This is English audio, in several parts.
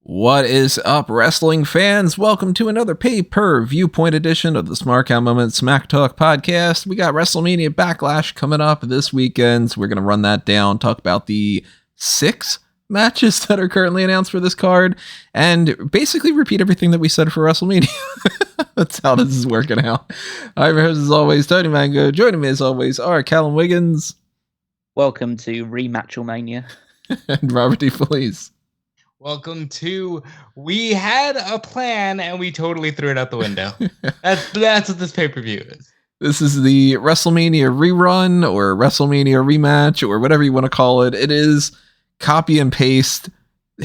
What is up, wrestling fans? Welcome to another Pay-Per-Viewpoint edition of the Smark Moment Smack Talk podcast. We got WrestleMania Backlash coming up this weekend, so we're going to run that down, talk about the 6 matches that are currently announced for this card, and basically repeat everything that we said for WrestleMania. That's how this is working out. I'm your host, as always, Tony Mango. Joining me, as always, are Callum Wiggins. Welcome to Rematchelmania. And Robert D. Felice. Welcome to We Had a Plan and we totally threw it out the window. That's what this pay-per-view is. This is the WrestleMania rerun or WrestleMania rematch or whatever you want to call it. It is copy and paste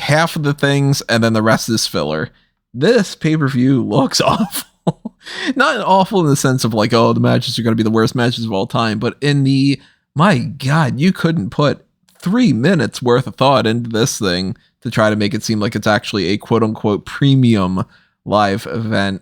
half of the things and then the rest is filler. This pay-per-view looks awful. Not awful in the sense of like, oh, the matches are going to be the worst matches of all time, but in the, my God, you couldn't put 3 minutes worth of thought into this thing to try to make it seem like it's actually a quote-unquote premium live event.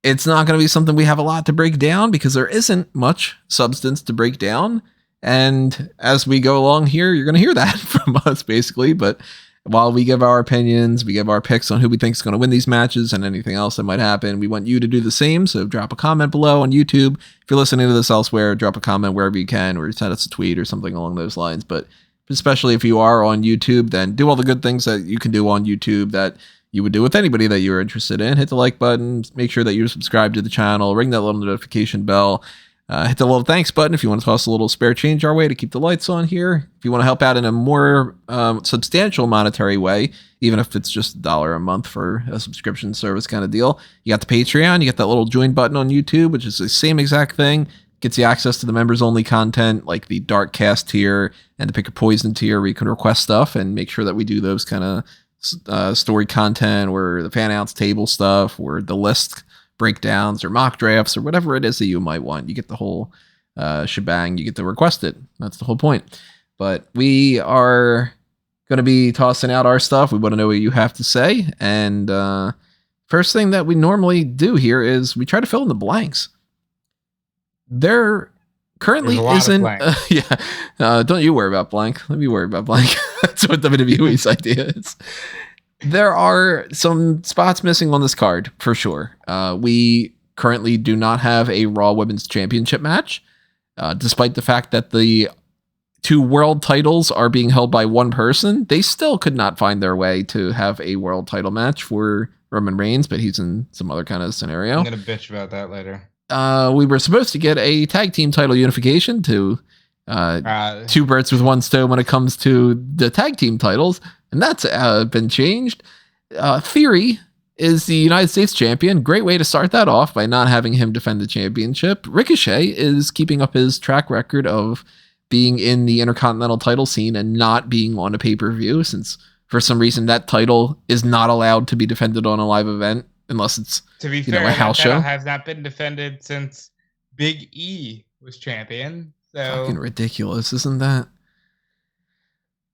It's not going to be something we have a lot to break down because there isn't much substance to break down. And as we go along here, you're going to hear that from us, basically. But while we give our opinions, we give our picks on who we think is going to win these matches and anything else that might happen, we want you to do the same. So drop a comment below on YouTube. If you're listening to this elsewhere, drop a comment wherever you can, or send us a tweet or something along those lines. But especially if you are on YouTube, then do all the good things that you can do on YouTube that you would do with anybody that you're interested in. Hit the like button, make sure that you're subscribed to the channel, ring that little notification bell, hit the little thanks button if you want to toss a little spare change our way to keep the lights on here. If you want to help out in a more substantial monetary way, even if it's just $1 a month for a subscription service kind of deal, you got the Patreon, you get that little join button on YouTube, which is the same exact thing. Gets you access to the members-only content, like the Dark Cast tier and the Pick a Poison tier, where you can request stuff and make sure that we do those kind of story content, or the fan outs table stuff, or the list breakdowns, or mock drafts, or whatever it is that you might want. You get the whole shebang. You get to request it. That's the whole point. But we are going to be tossing out our stuff. We want to know what you have to say. And first thing that we normally do here is we try to fill in the blanks. There currently isn't. Don't you worry about blank. Let me worry about blank. That's what WWE's idea is. There are some spots missing on this card for sure. We currently do not have a Raw Women's Championship match, despite the fact that the 2 world titles are being held by one person. They still could not find their way to have a world title match for Roman Reigns, but he's in some other kind of scenario. I'm gonna bitch about that later. We were supposed to get a tag team title unification to 2 birds with 1 stone when it comes to the tag team titles, and that's been changed. Theory is the United States champion. Great way to start that off by not having him defend the championship. Ricochet is keeping up his track record of being in the Intercontinental title scene and not being on a pay-per-view, since for some reason that title is not allowed to be defended on a live event unless it's, to be fair, a house show. Has not been defended since Big E was champion. So fucking ridiculous, isn't that?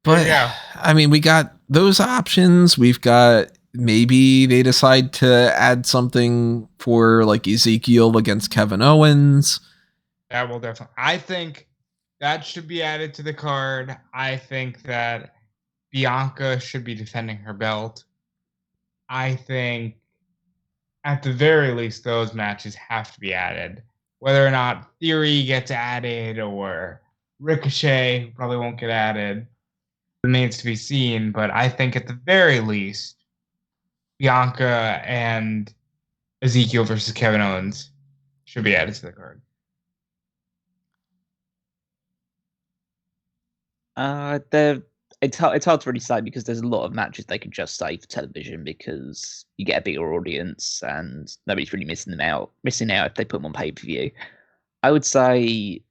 But yeah, I mean, we got those options. We've got, maybe they decide to add something for like Ezekiel against Kevin Owens. That will definitely. I think that should be added to the card. I think that Bianca should be defending her belt. I think, at the very least, those matches have to be added. Whether or not Theory gets added or Ricochet probably won't get added remains to be seen. But I think at the very least, Bianca and Ezekiel versus Kevin Owens should be added to the card. It's hard to really say because there's a lot of matches they could just say for television because you get a bigger audience and nobody's really missing out if they put them on pay-per-view. I would say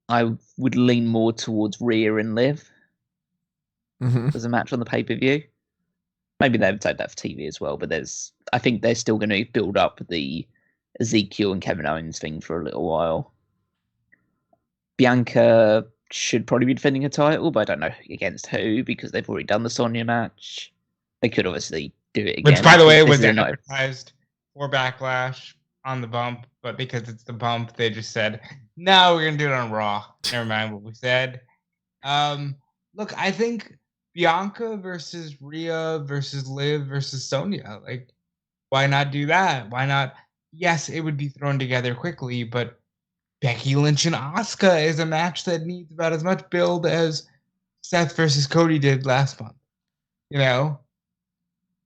I would lean more towards Rhea and Liv as a match on the pay-per-view. Maybe they would take that for TV as well, but I think they're still going to build up the Ezekiel and Kevin Owens thing for a little while. Bianca should probably be defending a title, but I don't know against who because they've already done the Sonya match. They could obviously do it again. Which, by the way, was advertised for Backlash on the bump, but because it's the bump, they just said, no, we're going to do it on Raw. Never mind what we said. Look, I think Bianca versus Rhea versus Liv versus Sonya. Like, why not do that? Why not? Yes, it would be thrown together quickly, but Becky Lynch and Asuka is a match that needs about as much build as Seth versus Cody did last month. You know?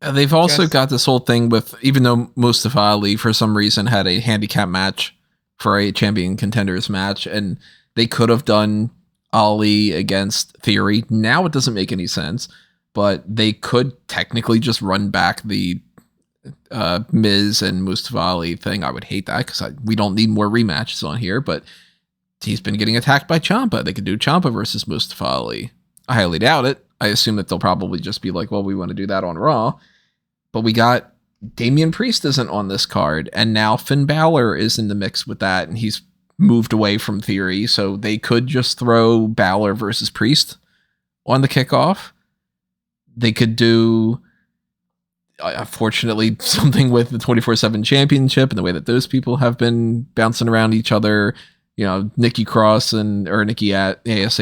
They've also got this whole thing with, even though Mustafa Ali for some reason had a handicap match for a champion contenders match, and they could have done Ali against Theory. Now it doesn't make any sense, but they could technically just run back the Miz and Mustafa Ali thing. I would hate that because we don't need more rematches on here, but he's been getting attacked by Ciampa. They could do Ciampa versus Mustafa Ali. I highly doubt it. I assume that they'll probably just be like, well, we want to do that on Raw. But we got Damian Priest isn't on this card, and now Finn Balor is in the mix with that, and he's moved away from Theory, so they could just throw Balor versus Priest on the kickoff. They could do, unfortunately, something with the 24/7 championship and the way that those people have been bouncing around each other. You know, Nikki Cross or Nikki at ASH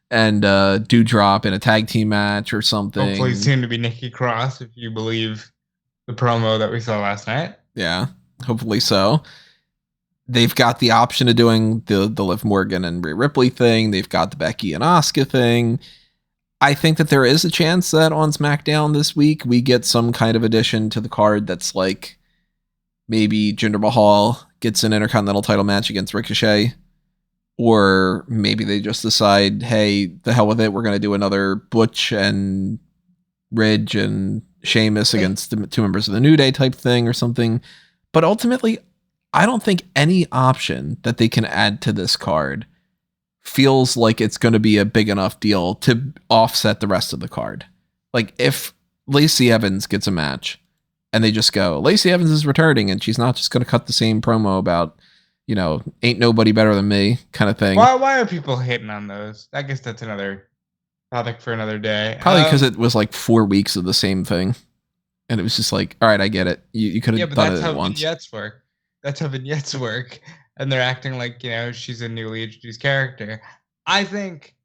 and Doudrop in a tag team match or something. Hopefully soon to be Nikki Cross, if you believe the promo that we saw last night. Yeah, hopefully so. They've got the option of doing the Liv Morgan and Rhea Ripley thing. They've got the Becky and Asuka thing. I think that there is a chance that on SmackDown this week, we get some kind of addition to the card that's like maybe Jinder Mahal gets an Intercontinental title match against Ricochet. Or maybe they just decide, hey, the hell with it. We're going to do another Butch and Ridge and Sheamus against the two members of the New Day type thing or something. But ultimately, I don't think any option that they can add to this card feels like it's going to be a big enough deal to offset the rest of the card. Like if Lacey Evans gets a match and they just go, Lacey Evans is returning and she's not just going to cut the same promo about, you know, ain't nobody better than me kind of thing. Why are people hating on those? I guess that's another topic for another day. Probably because it was like 4 weeks of the same thing. And it was just like, all right, I get it. You could have done it at once. Vignettes work. That's how vignettes work. And they're acting like, you know, she's a newly introduced character. I think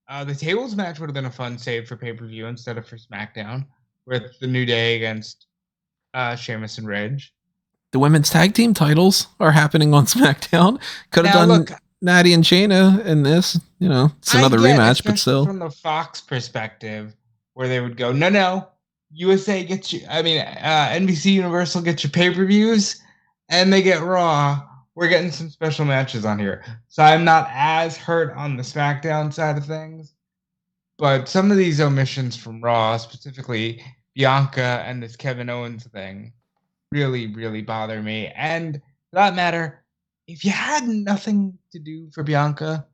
the tables match would have been a fun save for pay-per-view instead of for SmackDown with the New Day against Sheamus and Ridge. The women's tag team titles are happening on SmackDown. Could have done Natty and Shayna in this. You know, it's another rematch, but still. From the Fox perspective, where they would go, no, USA gets you. I mean, NBC Universal gets your pay-per-views, and they get Raw. We're getting some special matches on here. So I'm not as hurt on the SmackDown side of things. But some of these omissions from Raw, specifically Bianca and this Kevin Owens thing, really, really bother me. And for that matter, if you had nothing to do for Bianca,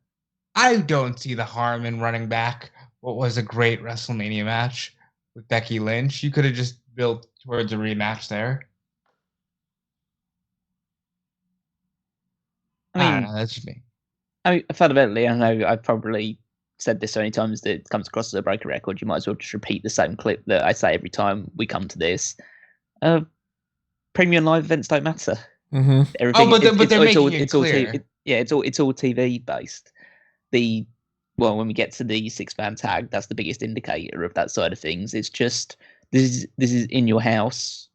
I don't see the harm in running back what was a great WrestleMania match with Becky Lynch. You could have just built towards a rematch there. I don't know, that's just me. I mean, fundamentally, I know I've probably said this so many times that it comes across as a broken record. You might as well just repeat the same clip that I say every time we come to this. Premium live events don't matter. Mm-hmm. Everything, but they're making it clear. It's all TV based. When we get to the 6-man tag, that's the biggest indicator of that side of things. It's just this is in your house.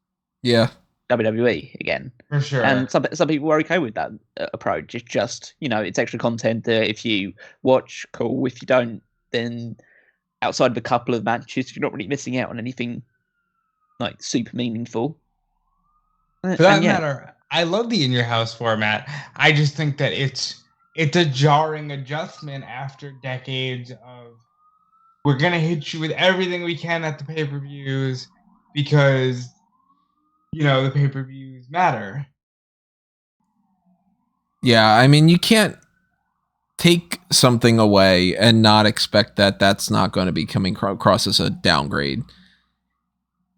Yeah. WWE again. For sure. And some people are okay with that approach. It's just, you know, it's extra content that if you watch, cool. If you don't, then outside of a couple of matches, you're not really missing out on anything like super meaningful. For that matter, I love the in your house format. I just think that it's a jarring adjustment after decades of we're gonna hit you with everything we can at the pay-per-views because you know the pay-per-views matter. Yeah, I mean you can't take something away and not expect that that's not going to be coming across as a downgrade.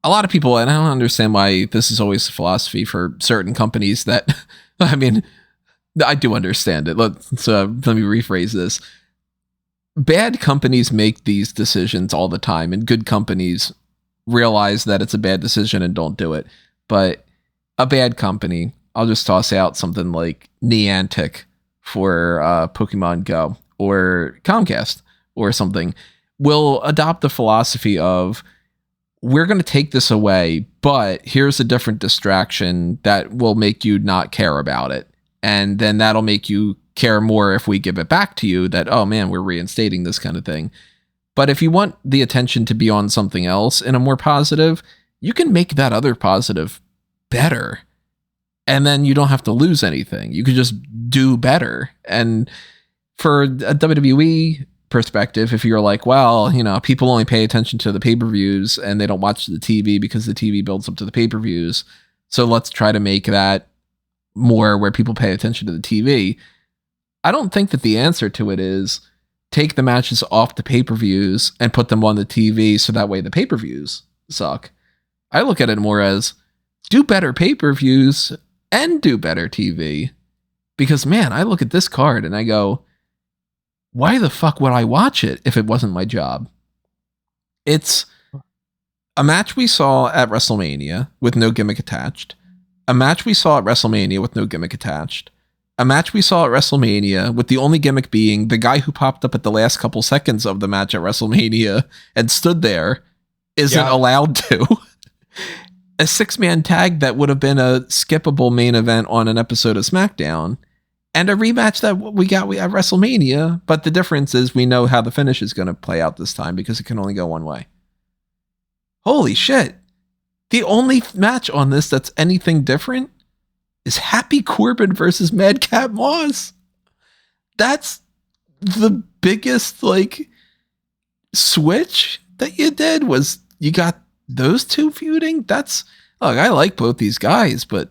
A lot of people, and I don't understand why this is always the philosophy for certain companies that, I mean, I do understand it. Let me rephrase this. Bad companies make these decisions all the time, and good companies realize that it's a bad decision and don't do it. But a bad company, I'll just toss out something like Niantic for Pokemon Go or Comcast or something will adopt the philosophy of, we're going to take this away, but here's a different distraction that will make you not care about it. And then that'll make you care more if we give it back to you that, oh man, we're reinstating this kind of thing. But if you want the attention to be on something else in a more positive, you can make that other positive better. And then you don't have to lose anything. You could just do better. And for a WWE perspective, if you're like, well, people only pay attention to the pay-per-views and they don't watch the TV because the TV builds up to the pay-per-views. So let's try to make that more where people pay attention to the TV. I don't think that the answer to it is take the matches off the pay-per-views and put them on the TV so that way the pay-per-views suck. I look at it more as do better pay-per-views and do better TV. Because, man, I look at this card and I go, why the fuck would I watch it if it wasn't my job? It's a match we saw at WrestleMania with no gimmick attached. A match we saw at WrestleMania with no gimmick attached. A match we saw at WrestleMania with the only gimmick being the guy who popped up at the last couple seconds of the match at WrestleMania and stood there isn't allowed to. A 6-man tag that would have been a skippable main event on an episode of SmackDown. And a rematch that we got at WrestleMania, but the difference is we know how the finish is going to play out this time because it can only go one way. Holy shit. The only match on this that's anything different is Happy Corbin versus Madcap Moss. That's the biggest, switch that you did was you got those two feuding. Look, I like both these guys, but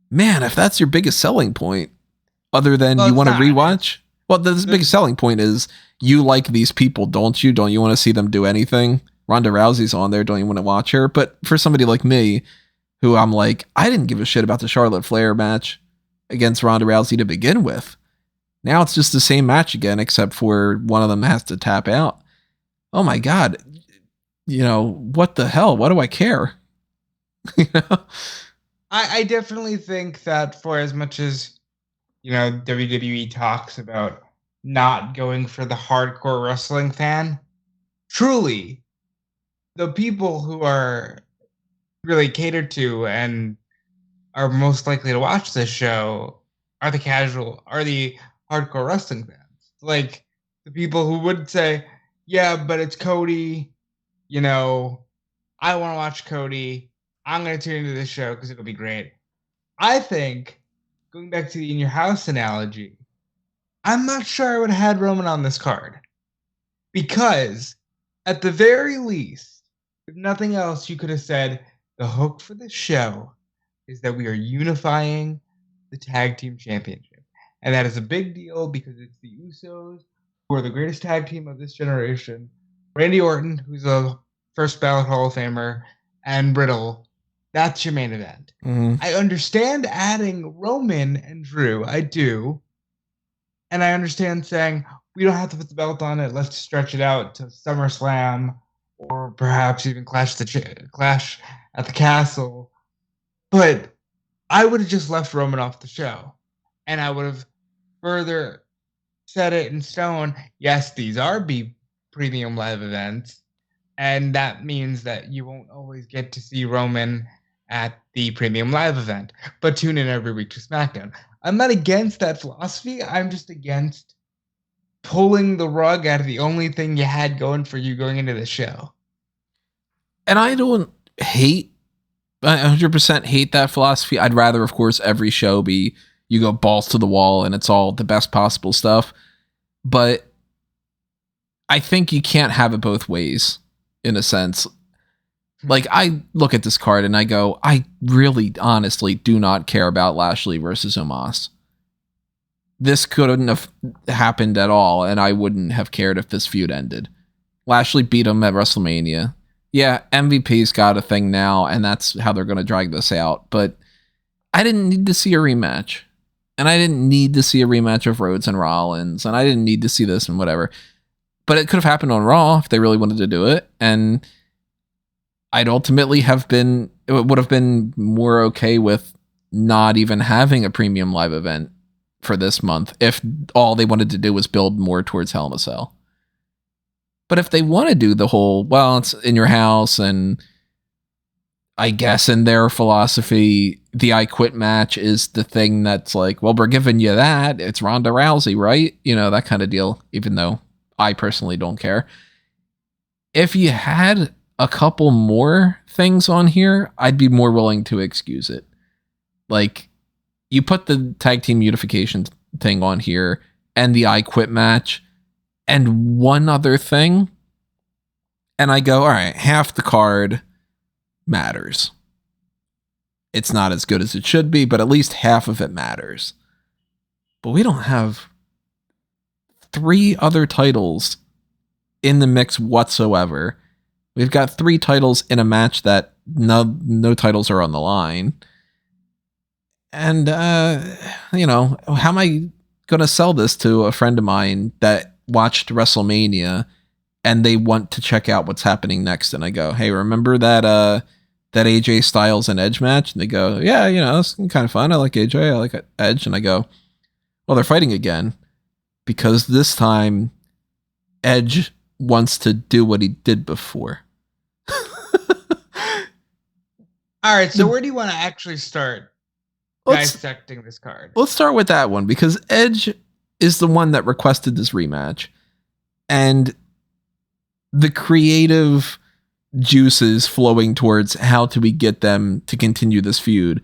man, if that's your biggest selling point, other than you want to rewatch, well, the biggest selling point is you like these people, don't you? Don't you want to see them do anything? Ronda Rousey's on there. Don't you want to watch her? But for somebody like me, who I'm like, I didn't give a shit about the Charlotte Flair match against Ronda Rousey to begin with. Now it's just the same match again, except for one of them has to tap out. Oh my God. What the hell? Why do I care? I definitely think that for as much as, WWE talks about not going for the hardcore wrestling fan, truly, the people who are really catered to and are most likely to watch this show are the hardcore wrestling fans. Like the people who would say, yeah, but it's Cody, I want to watch Cody. I'm going to tune into this show because it'll be great. I think, going back to the in your house analogy, I'm not sure I would have had Roman on this card. Because, at the very least, if nothing else, you could have said, the hook for this show is that we are unifying the tag team championship. And that is a big deal because it's the Usos, who are the greatest tag team of this generation. Randy Orton, who's a first ballot Hall of Famer, and Riddle. That's your main event. Mm-hmm. I understand adding Roman and Drew. I do. And I understand saying, we don't have to put the belt on it. Let's stretch it out to SummerSlam or perhaps even Clash at the Castle. But I would have just left Roman off the show. And I would have further set it in stone. Yes, these are premium live events. And that means that you won't always get to see Roman at the premium live event. But tune in every week to SmackDown. I'm not against that philosophy. I'm just against pulling the rug out of the only thing you had going for you going into the show. And I don't 100% hate that philosophy. I'd rather, of course, every show be you go balls to the wall and it's all the best possible stuff. But I think you can't have it both ways, in a sense. Like, I look at this card and I go, I really, honestly do not care about Lashley versus Omos. This couldn't have happened at all, and I wouldn't have cared if this feud ended. Lashley beat him at WrestleMania. Yeah, MVP's got a thing now, and that's how they're going to drag this out. But I didn't need to see a rematch. And I didn't need to see a rematch of Rhodes and Rollins, and I didn't need to see this and whatever. But it could have happened on Raw if they really wanted to do it, and I'd ultimately would have been more okay with not even having a premium live event for this month if all they wanted to do was build more towards Hell in a Cell. But if they want to do the whole, well, it's in your house, and I guess in their philosophy, the I Quit match is the thing that's like, well, we're giving you that. It's Ronda Rousey, right? You know, that kind of deal, even though I personally don't care. If you had a couple more things on here, I'd be more willing to excuse it. Like, you put the tag team unification thing on here and the I Quit match and one other thing, and I go, all right, half the card matters. It's not as good as it should be, but at least half of it matters. But we don't have 3 other titles in the mix whatsoever. We've got 3 titles in a match that no titles are on the line. And, you know, how am I going to sell this to a friend of mine that watched WrestleMania and they want to check out what's happening next? And I go, hey, remember that AJ Styles and Edge match? And they go, yeah, you know, it's kind of fun. I like AJ. I like Edge. And I go, well, they're fighting again because this time Edge wants to do what he did before. All right, so where do you want to actually start dissecting this card? Let's start with that one, because Edge is the one that requested this rematch, and the creative juices flowing towards how do we get them to continue this feud.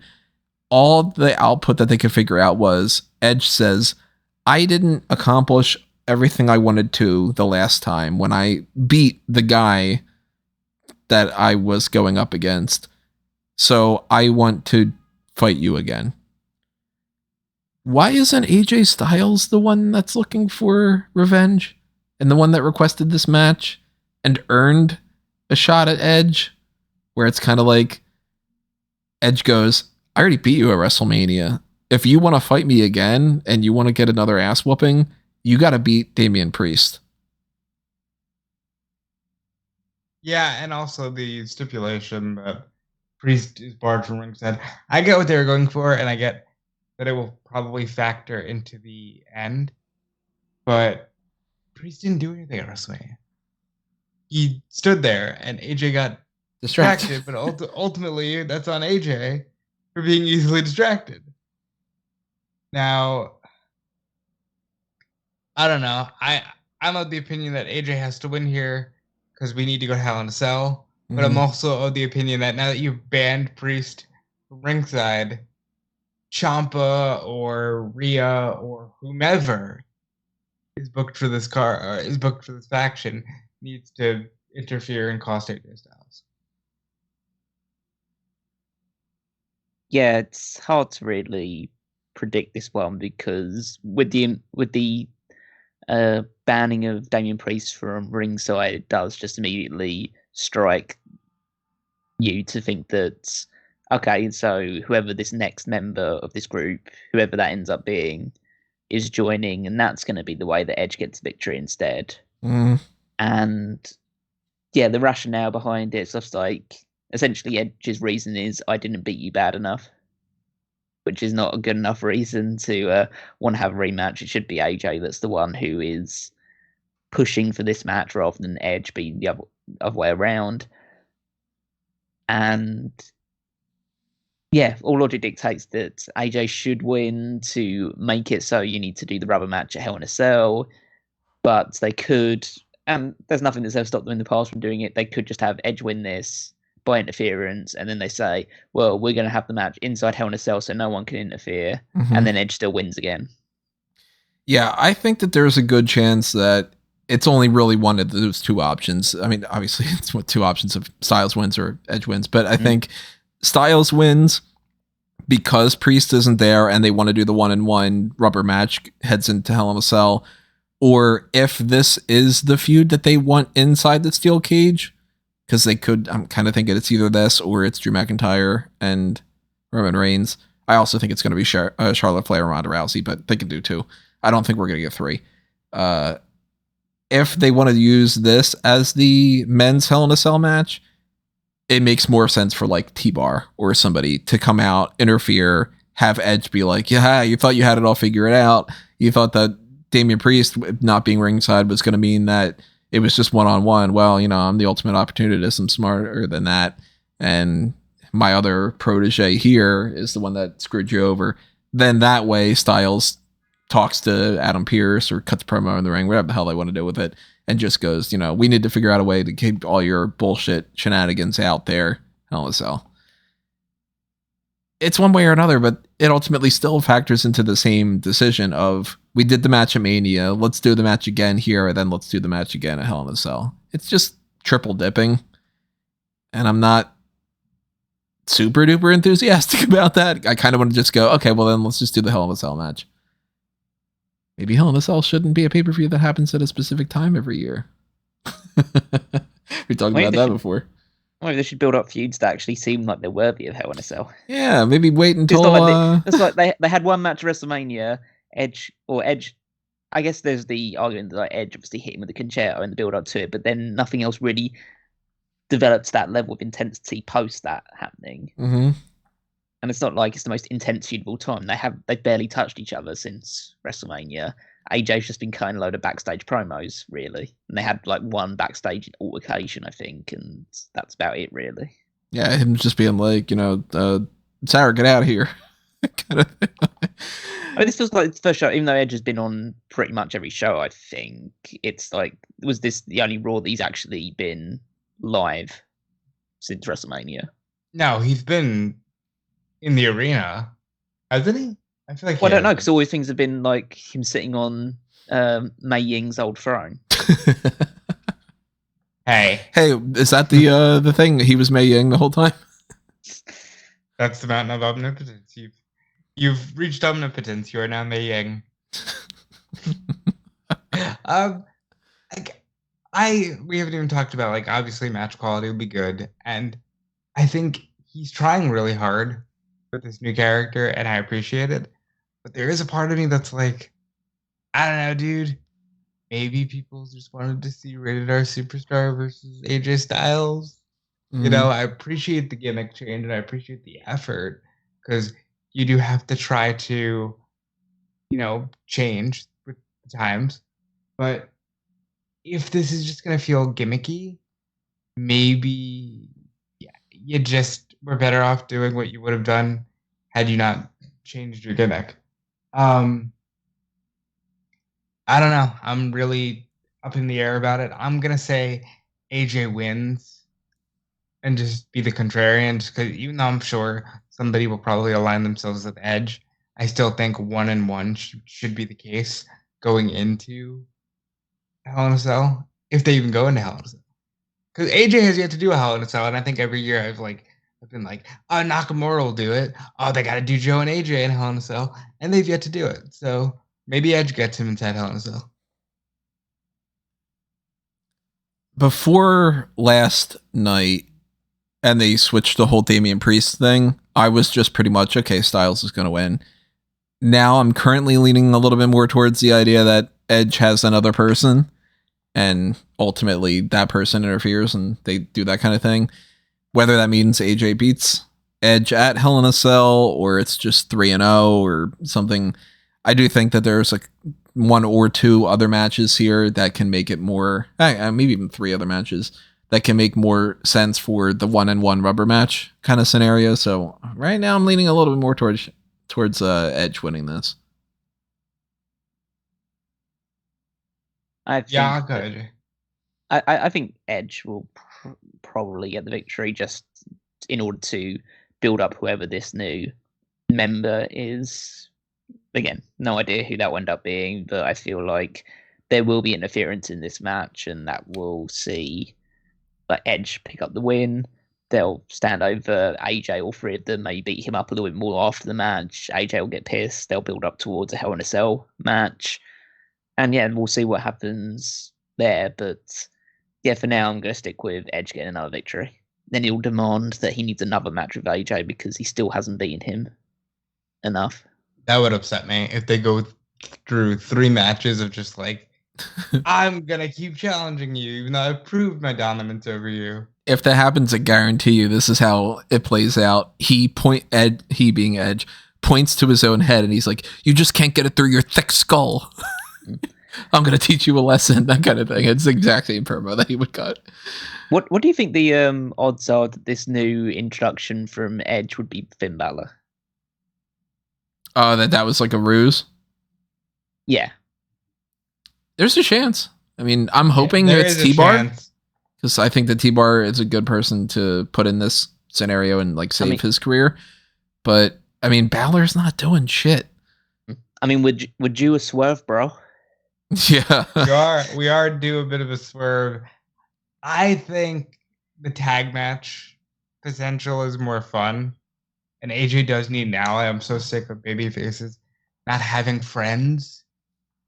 All the output that they could figure out was Edge says, I didn't accomplish everything I wanted to the last time when I beat the guy that I was going up against. So I want to fight you again. Why isn't AJ Styles the one that's looking for revenge and the one that requested this match and earned a shot at Edge, where it's kind of like Edge goes, I already beat you at WrestleMania. If you want to fight me again and you want to get another ass whooping, you got to beat Damian Priest. Yeah, and also the stipulation that Priest is barred from ringside. I get what they were going for, and I get that it will probably factor into the end. But Priest didn't do anything at WrestleMania. He stood there, and AJ got distracted, but ultimately that's on AJ for being easily distracted. Now, I don't know. I'm of the opinion that AJ has to win here because we need to go to Hell in a Cell. But I'm also of the opinion that now that you've banned Priest from ringside, Ciampa or Rhea or whomever is booked for this faction needs to interfere and cost AJ Styles. Yeah, it's hard to really predict this one because with the banning of Damian Priest from ringside, it does just immediately strike you to think that, okay, so whoever this next member of this group, whoever that ends up being, is joining, and that's going to be the way that Edge gets victory instead. And yeah, the rationale behind it is just like, essentially Edge's reason is, I didn't beat you bad enough, which is not a good enough reason to want to have a rematch. It should be AJ that's the one who is pushing for this match rather than Edge being the other way around. And yeah, all logic dictates that AJ should win to make it so you need to do the rubber match at Hell in a Cell. But they could, and there's nothing that's ever stopped them in the past from doing it, they could just have Edge win this by interference, and then they say, well, we're going to have the match inside Hell in a Cell so no one can interfere, and then Edge still wins again. Yeah, I think that there's a good chance that it's only really one of those 2 options. I mean, obviously, it's what 2 options of Styles wins or Edge wins, but I think Styles wins because Priest isn't there and they want to do the 1-on-1 rubber match, heads into Hell in a Cell. Or if this is the feud that they want inside the steel cage, because they could, I'm kind of thinking it's either this or it's Drew McIntyre and Roman Reigns. I also think it's going to be Charlotte Flair and Ronda Rousey, but they can do 2. I don't think we're going to get 3. If they want to use this as the men's Hell in a Cell match, it makes more sense for like T-Bar or somebody to come out, interfere, have Edge be like, yeah, you thought you had it all figured out. You thought that Damian Priest not being ringside was going to mean that it was just one-on-one. Well, I'm the ultimate opportunist. I'm smarter than that. And my other protege here is the one that screwed you over. Then that way, Styles talks to Adam Pearce or cuts promo in the ring, whatever the hell they want to do with it, and just goes, we need to figure out a way to keep all your bullshit shenanigans out there. Hell in a Cell. It's one way or another, but it ultimately still factors into the same decision of, we did the match at Mania, let's do the match again here, and then let's do the match again at Hell in a Cell. It's just triple dipping, and I'm not super duper enthusiastic about that. I kind of want to just go, okay, well then let's just do the Hell in a Cell match. Maybe Hell in a Cell shouldn't be a pay-per-view that happens at a specific time every year. We talked about that before. Maybe they should build up feuds that actually seem like they're worthy of Hell in a Cell. Yeah, maybe wait until... It's like they had one match at WrestleMania, Edge. I guess there's the argument that like, Edge obviously hit him with the concerto in the build-up to it, but then nothing else really develops that level of intensity post that happening. Mm-hmm. And it's not like it's the most intense feud of all time. They've barely touched each other since WrestleMania. AJ's just been kind of load of backstage promos, really. And they had like one backstage altercation, I think, and that's about it, really. Yeah, him just being like, Sarah, get out of here. Kind of thing. I mean, this feels like the first show, even though Edge has been on pretty much every show, I think. It's like, was this the only Raw that he's actually been live since WrestleMania? No, he's been in the arena, hasn't he? I feel like I don't know, because all these things have been like him sitting on Mei Ying's old throne. Hey, is that the thing? He was Mei Ying the whole time? That's the mountain of omnipotence. You've reached omnipotence. You are now Mei Ying. We haven't even talked about, like, obviously match quality would be good, and I think he's trying really hard with this new character, and I appreciate it. But there is a part of me that's like, I don't know, dude. Maybe people just wanted to see Rated R Superstar versus AJ Styles. Mm-hmm. I appreciate the gimmick change and I appreciate the effort, because you do have to try to, change with the times. But if this is just going to feel gimmicky, maybe you just were better off doing what you would have done had you not changed your gimmick. I don't know. I'm really up in the air about it. I'm going to say AJ wins and just be the contrarian, because even though I'm sure somebody will probably align themselves with Edge, I still think 1-1 should be the case going into Hell in a Cell, if they even go into Hell in a Cell. Because AJ has yet to do a Hell in a Cell, and I think every year I've been like, oh, Nakamura will do it. Oh, they got to do Joe and AJ in Hell in a Cell, and they've yet to do it. So maybe Edge gets him inside Hell in a Cell. Before last night, and they switched the whole Damian Priest thing, I was just pretty much, okay, Styles is going to win. Now I'm currently leaning a little bit more towards the idea that Edge has another person, and ultimately that person interferes and they do that kind of thing. Whether that means AJ beats Edge at Hell in a Cell, or it's just 3-0 or something. I do think that there's like one or two other matches here that can make it more, maybe even three other matches that can make more sense for the 1-1 rubber match kind of scenario. So right now I'm leaning a little bit more towards Edge winning this. I think Edge will probably get the victory, just in order to build up whoever this new member is. Again, no idea who that will end up being, but I feel like there will be interference in this match, and that will see Edge pick up the win. They'll stand over AJ, all three of them, maybe beat him up a little bit more after the match. AJ will get pissed. They'll build up towards a Hell in a Cell match. And yeah, we'll see what happens there. But yeah, for now, I'm going to stick with Edge getting another victory. Then he'll demand that he needs another match with AJ because he still hasn't beaten him enough. That would upset me if they go through 3 matches of just like, I'm going to keep challenging you, even though I've proved my dominance over you. If that happens, I guarantee you this is how it plays out. He being Edge, points to his own head and he's like, you just can't get it through your thick skull. I'm going to teach you a lesson, that kind of thing. It's the exact same promo that he would cut. What do you think the odds are that this new introduction from Edge would be Finn Balor? That was like a ruse? Yeah. There's a chance. I mean, I'm hoping it's T-Bar, because I think that T-Bar is a good person to put in this scenario and like save his career. But I mean, Balor's not doing shit. I mean, would you a swerve, bro? Yeah. we are due a bit of a swerve. I think the tag match potential is more fun. And AJ does need an ally. I'm so sick of baby faces not having friends.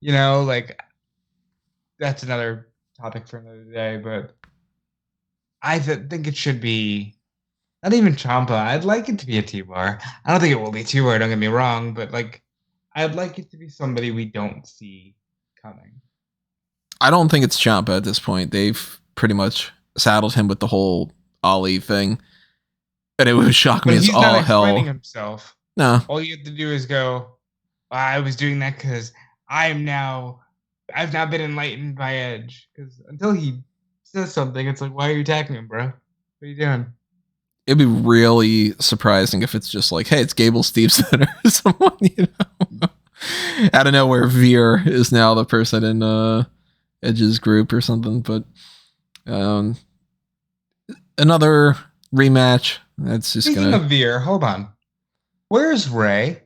You know, like, that's another topic for another day. But I think it should be not even Ciampa. I'd like it to be a T-Bar. I don't think it will be T-Bar, don't get me wrong. But, like, I'd like it to be somebody we don't see coming. I don't think it's Ciampa at this point. They've pretty much saddled him with the whole Ali thing. And it would shock me as all hell. He's not himself. No. All you have to do is go, I was doing that because I've now been enlightened by Edge. Because until he says something, it's like, why are you attacking him, bro? What are you doing? It'd be really surprising if it's just like, hey, it's Gable Steveson or someone, you know. Out of nowhere, Veer is now the person in Edge's group or something. But another rematch. That's just Speaking of Veer, hold on. Where's Ray?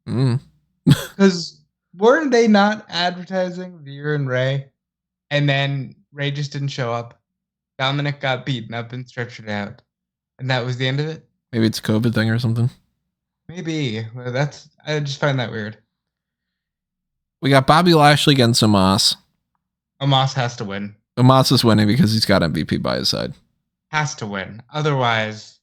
Because weren't they not advertising Veer and Ray? And then Ray just didn't show up. Dominic got beaten up and stretchered out. And that was the end of it? Maybe it's a COVID thing or something. Maybe. Well, I just find that weird. We got Bobby Lashley against Omos. Omos has to win. Omos is winning because he's got MVP by his side. Has to win. Otherwise,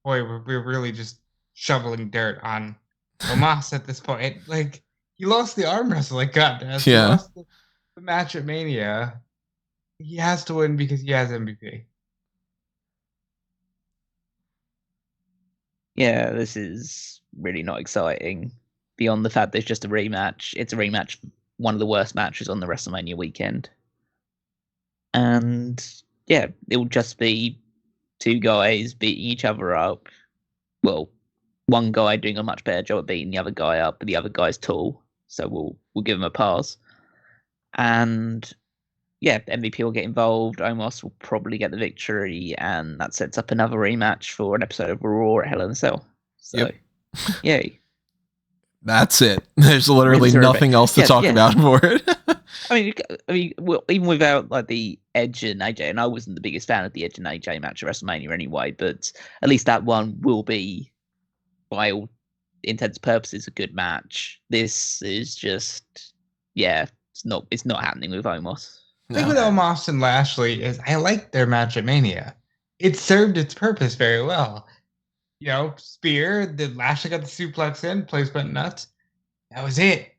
boy, we're really just shoveling dirt on Omos at this point. Like, he lost the arm wrestle like goddamn. He lost the match at Mania. He has to win because he has MVP. Yeah, this is really not exciting. Beyond the fact there's just a rematch. It's a rematch, one of the worst matches on the WrestleMania weekend. And yeah, it will just be two guys beating each other up. Well, one guy doing a much better job at beating the other guy up, but the other guy's tall, so we'll give him a pass. And yeah, MVP will get involved. Omos will probably get the victory, and that sets up another rematch for an episode of Raw at Hell in a Cell. So, yay. That's it. There's literally nothing else to talk about for it. I mean, well, even without like the Edge and AJ, and I wasn't the biggest fan of the Edge and AJ match at WrestleMania anyway, but at least that one will be, by all intents and purposes, a good match. This is just, it's not happening with Omos. The thing with Omos and Lashley is I liked their match at Mania. It served its purpose very well. You know, spear, the Lashley got the suplex in, placement nuts. That was it.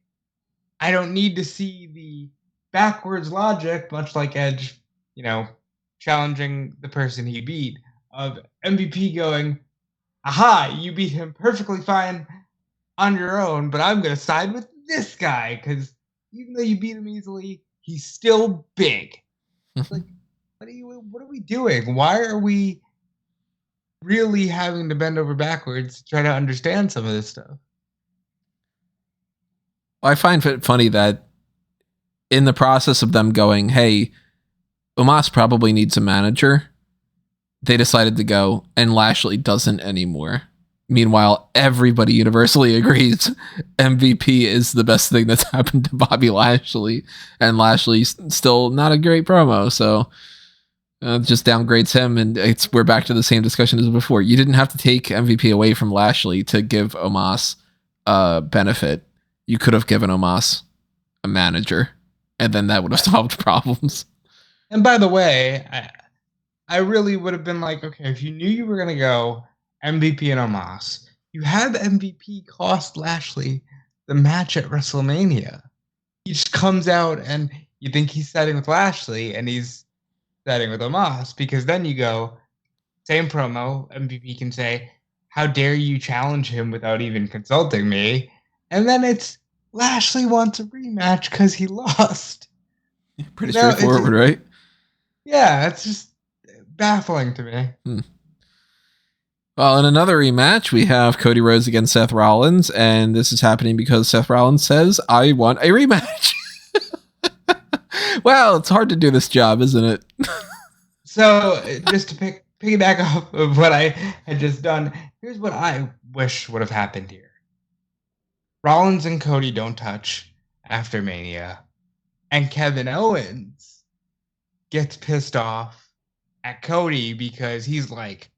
I don't need to see the backwards logic, much like Edge, you know, challenging the person he beat, of MVP going, aha, you beat him perfectly fine on your own, but I'm going to side with this guy, because even though you beat him easily, he's still big. Like, what are we doing? Why are we really having to bend over backwards to try to understand some of this stuff? I find it funny that in the process of them going, hey, Omos probably needs a manager, they decided to go, and Lashley doesn't anymore. Meanwhile, everybody universally agrees MVP is the best thing that's happened to Bobby Lashley, and Lashley's still not a great promo, so just downgrades him, and we're back to the same discussion as before. You didn't have to take MVP away from Lashley to give Omos benefit. You could have given Omos a manager, and then that would have solved problems. And by the way, I really would have been like, okay, if you knew you were going to go MVP and Omos, you have MVP cost Lashley the match at WrestleMania. He just comes out and you think he's siding with Lashley and he's siding with Omos, because then you go, same promo, MVP can say, how dare you challenge him without even consulting me? And then it's Lashley wants a rematch because he lost. Pretty straightforward, right? Yeah, it's just baffling to me. Well, in another rematch, we have Cody Rhodes against Seth Rollins, and this is happening because Seth Rollins says, I want a rematch. Well, it's hard to do this job, isn't it? So, just to piggyback off of what I had just done, here's what I wish would have happened here. Rollins and Cody don't touch after Mania, and Kevin Owens gets pissed off at Cody because he's like,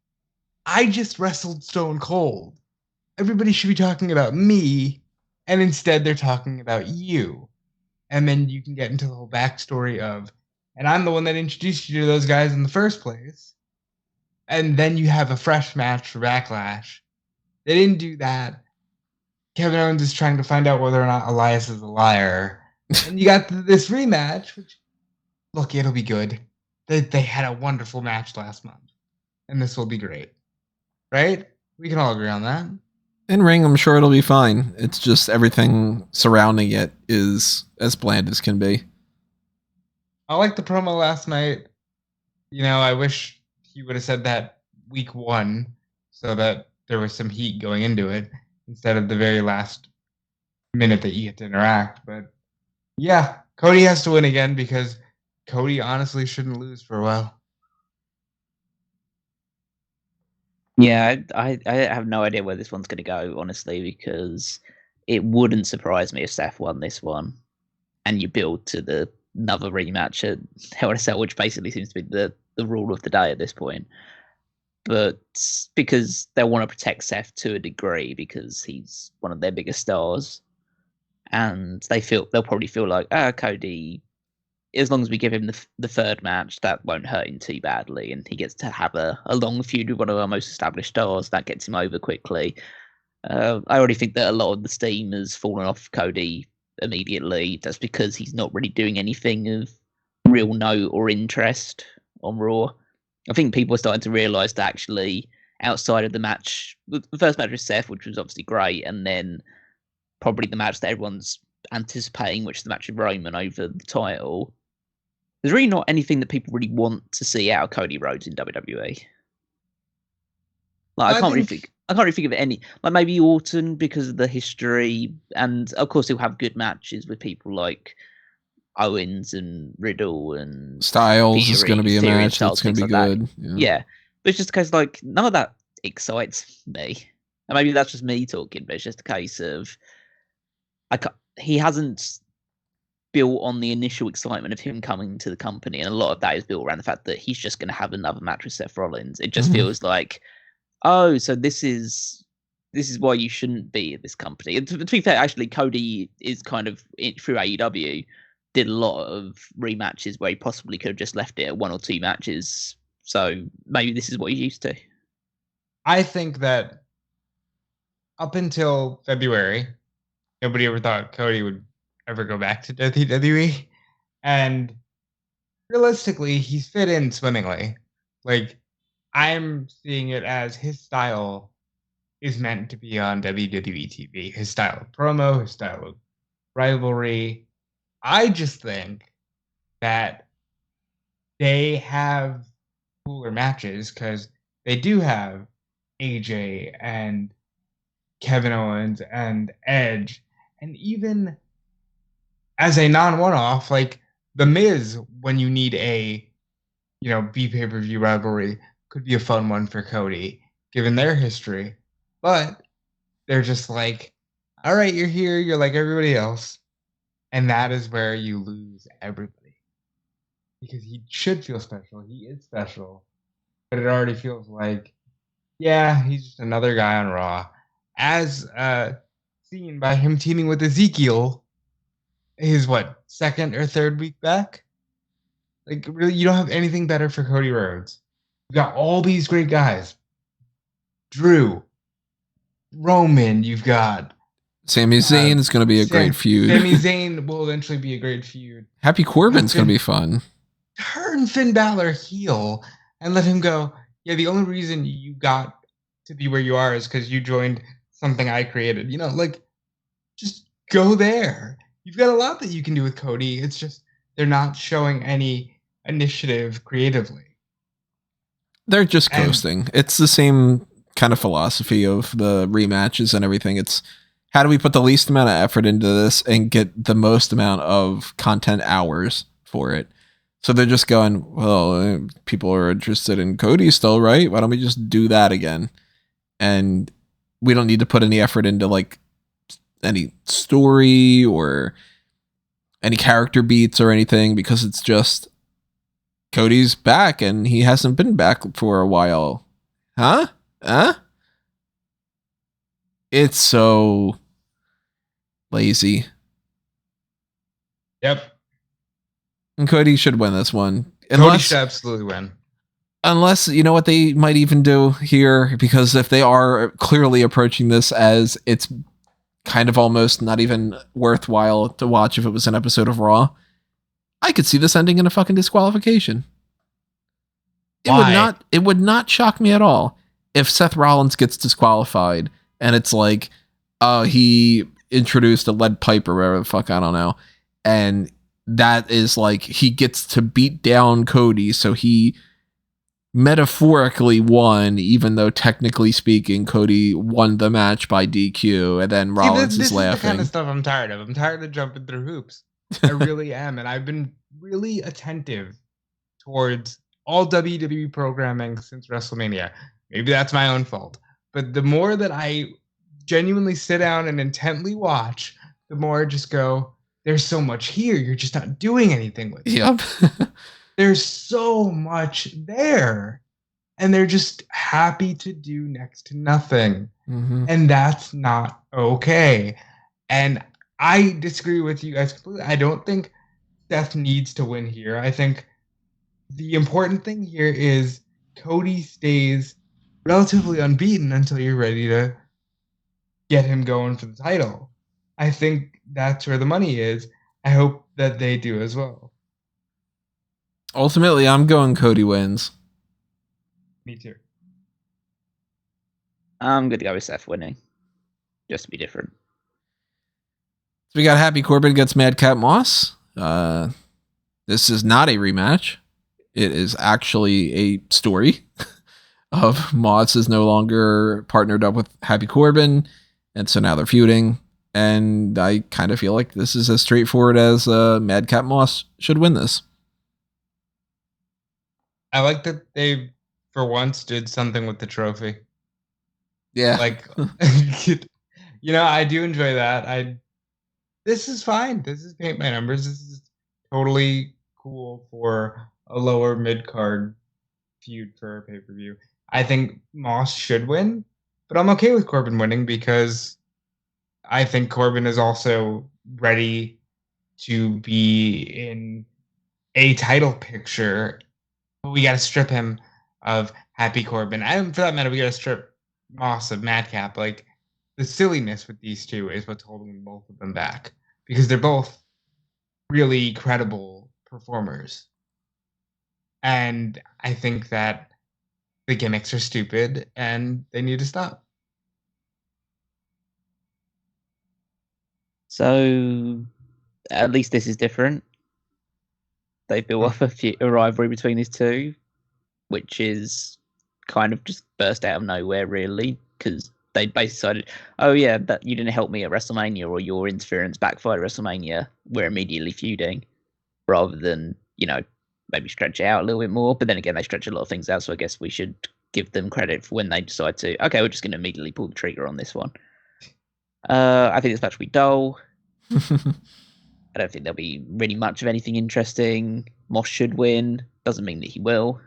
I just wrestled Stone Cold. Everybody should be talking about me, and instead they're talking about you. And then you can get into the whole backstory of, and I'm the one that introduced you to those guys in the first place. And then you have a fresh match for Backlash. They didn't do that. Kevin Owens is trying to find out whether or not Elias is a liar. And you got this rematch, which, look, it'll be good. They had a wonderful match last month. And this will be great. Right? We can all agree on that. In ring, I'm sure it'll be fine. It's just everything surrounding it is as bland as can be. I liked the promo last night. You know, I wish he would have said that week 1 so that there was some heat going into it instead of the very last minute that you get to interact. But yeah, Cody has to win again because Cody honestly shouldn't lose for a while. Yeah, I have no idea where this one's going to go, honestly, because it wouldn't surprise me if Seth won this one, and you build to another rematch at Hell in a Cell, which basically seems to be the rule of the day at this point. But because they want to protect Seth to a degree, because he's one of their biggest stars, and they'll probably feel like, Cody, as long as we give him the third match, that won't hurt him too badly, and he gets to have a long feud with one of our most established stars. That gets him over quickly. I already think that a lot of the steam has fallen off Cody immediately. That's because he's not really doing anything of real note or interest on Raw. I think people are starting to realise that actually, outside of the match, the first match with Seth, which was obviously great, and then probably the match that everyone's anticipating, which is the match with Roman over the title, there's really not anything that people really want to see out of Cody Rhodes in WWE. Like, I can't really think of any. Like maybe Orton because of the history, and of course he'll have good matches with people like Owens and Riddle and Styles Theory, is going to be a match Styles, that's going to be like good. Yeah, but it's just a case like none of that excites me, and maybe that's just me talking. But it's just a case of he hasn't built on the initial excitement of him coming to the company, and a lot of that is built around the fact that he's just going to have another match with Seth Rollins. It just feels like, oh, so this is why you shouldn't be at this company. And to be fair, actually, Cody is kind of through AEW did a lot of rematches where he possibly could have just left it at 1 or 2 matches. So maybe this is what he's used to. I think that up until February, nobody ever thought Cody would ever go back to WWE. And realistically, he's fit in swimmingly. Like, I'm seeing it as his style is meant to be on WWE TV. His style of promo, his style of rivalry. I just think that they have cooler matches because they do have AJ and Kevin Owens and Edge. And even as a non-one-off, like The Miz, when you need a, pay-per-view rivalry, could be a fun one for Cody, given their history. But they're just like, all right, you're here, you're like everybody else. And that is where you lose everybody. Because he should feel special. He is special. But it already feels like, yeah, he's just another guy on Raw. As seen by him teaming with Ezekiel his, second or third week back? Like, really, you don't have anything better for Cody Rhodes. You've got all these great guys. Drew, Roman, you've got Sami Zayn is going to be a great feud. Sami Zayn will eventually be a great feud. Happy Corbin's going to be fun. Turn Finn Balor heel and let him go, yeah, the only reason you got to be where you are is because you joined something I created. Just go there. You've got a lot that you can do with Cody. It's just they're not showing any initiative creatively. They're just coasting. It's the same kind of philosophy of the rematches and everything. It's how do we put the least amount of effort into this and get the most amount of content hours for it? So they're just going, well, people are interested in Cody still, right? Why don't we just do that again? And we don't need to put any effort into like any story or any character beats or anything, because it's just Cody's back and he hasn't been back for a while. Huh? It's so lazy. Yep. And Cody should win this one. Cody should absolutely win. Unless, you know what they might even do here, because if they are clearly approaching this as it's kind of almost not even worthwhile to watch if it was an episode of Raw, I could see this ending in a fucking disqualification. It would not shock me at all if Seth Rollins gets disqualified and it's like, he introduced a lead pipe or whatever the fuck, I don't know. And that is like, he gets to beat down Cody, so he metaphorically won, even though technically speaking, Cody won the match by DQ, and then Rollins is laughing. This is the kind of stuff I'm tired of. I'm tired of jumping through hoops. I really am, and I've been really attentive towards all WWE programming since WrestleMania. Maybe that's my own fault, but the more that I genuinely sit down and intently watch, the more I just go, there's so much here, you're just not doing anything with it. Yep. There's so much there, and they're just happy to do next to nothing. Mm-hmm. And that's not okay. And I disagree with you guys completely. I don't think Seth needs to win here. I think the important thing here is Cody stays relatively unbeaten until you're ready to get him going for the title. I think that's where the money is. I hope that they do as well. Ultimately, I'm going Cody wins. Me too. I'm going to go with Seth winning. Just to be different. So we got Happy Corbin against Madcap Moss. This is not a rematch. It is actually a story of Moss is no longer partnered up with Happy Corbin, and so now they're feuding. And I kind of feel like this is as straightforward as Madcap Moss should win this. I like that they, for once, did something with the trophy. Yeah. Like, I do enjoy that. This is fine. This is paint by numbers. This is totally cool for a lower mid-card feud for a pay-per-view. I think Moss should win, but I'm okay with Corbin winning because I think Corbin is also ready to be in a title picture. We got to strip him of Happy Corbin. And for that matter, we got to strip Moss of Madcap. Like, the silliness with these two is what's holding both of them back, because they're both really credible performers. And I think that the gimmicks are stupid and they need to stop. So, at least this is different. They built up a rivalry between these two, which is kind of just burst out of nowhere, really, because they basically decided, oh yeah, that you didn't help me at WrestleMania, or your interference backfired at WrestleMania, we're immediately feuding, rather than, maybe stretch it out a little bit more. But then again, they stretch a lot of things out, so I guess we should give them credit for when they decide to, okay, we're just going to immediately pull the trigger on this one. I think this match will be dull. I don't think there'll be really much of anything interesting. Moss should win. Doesn't mean that he will.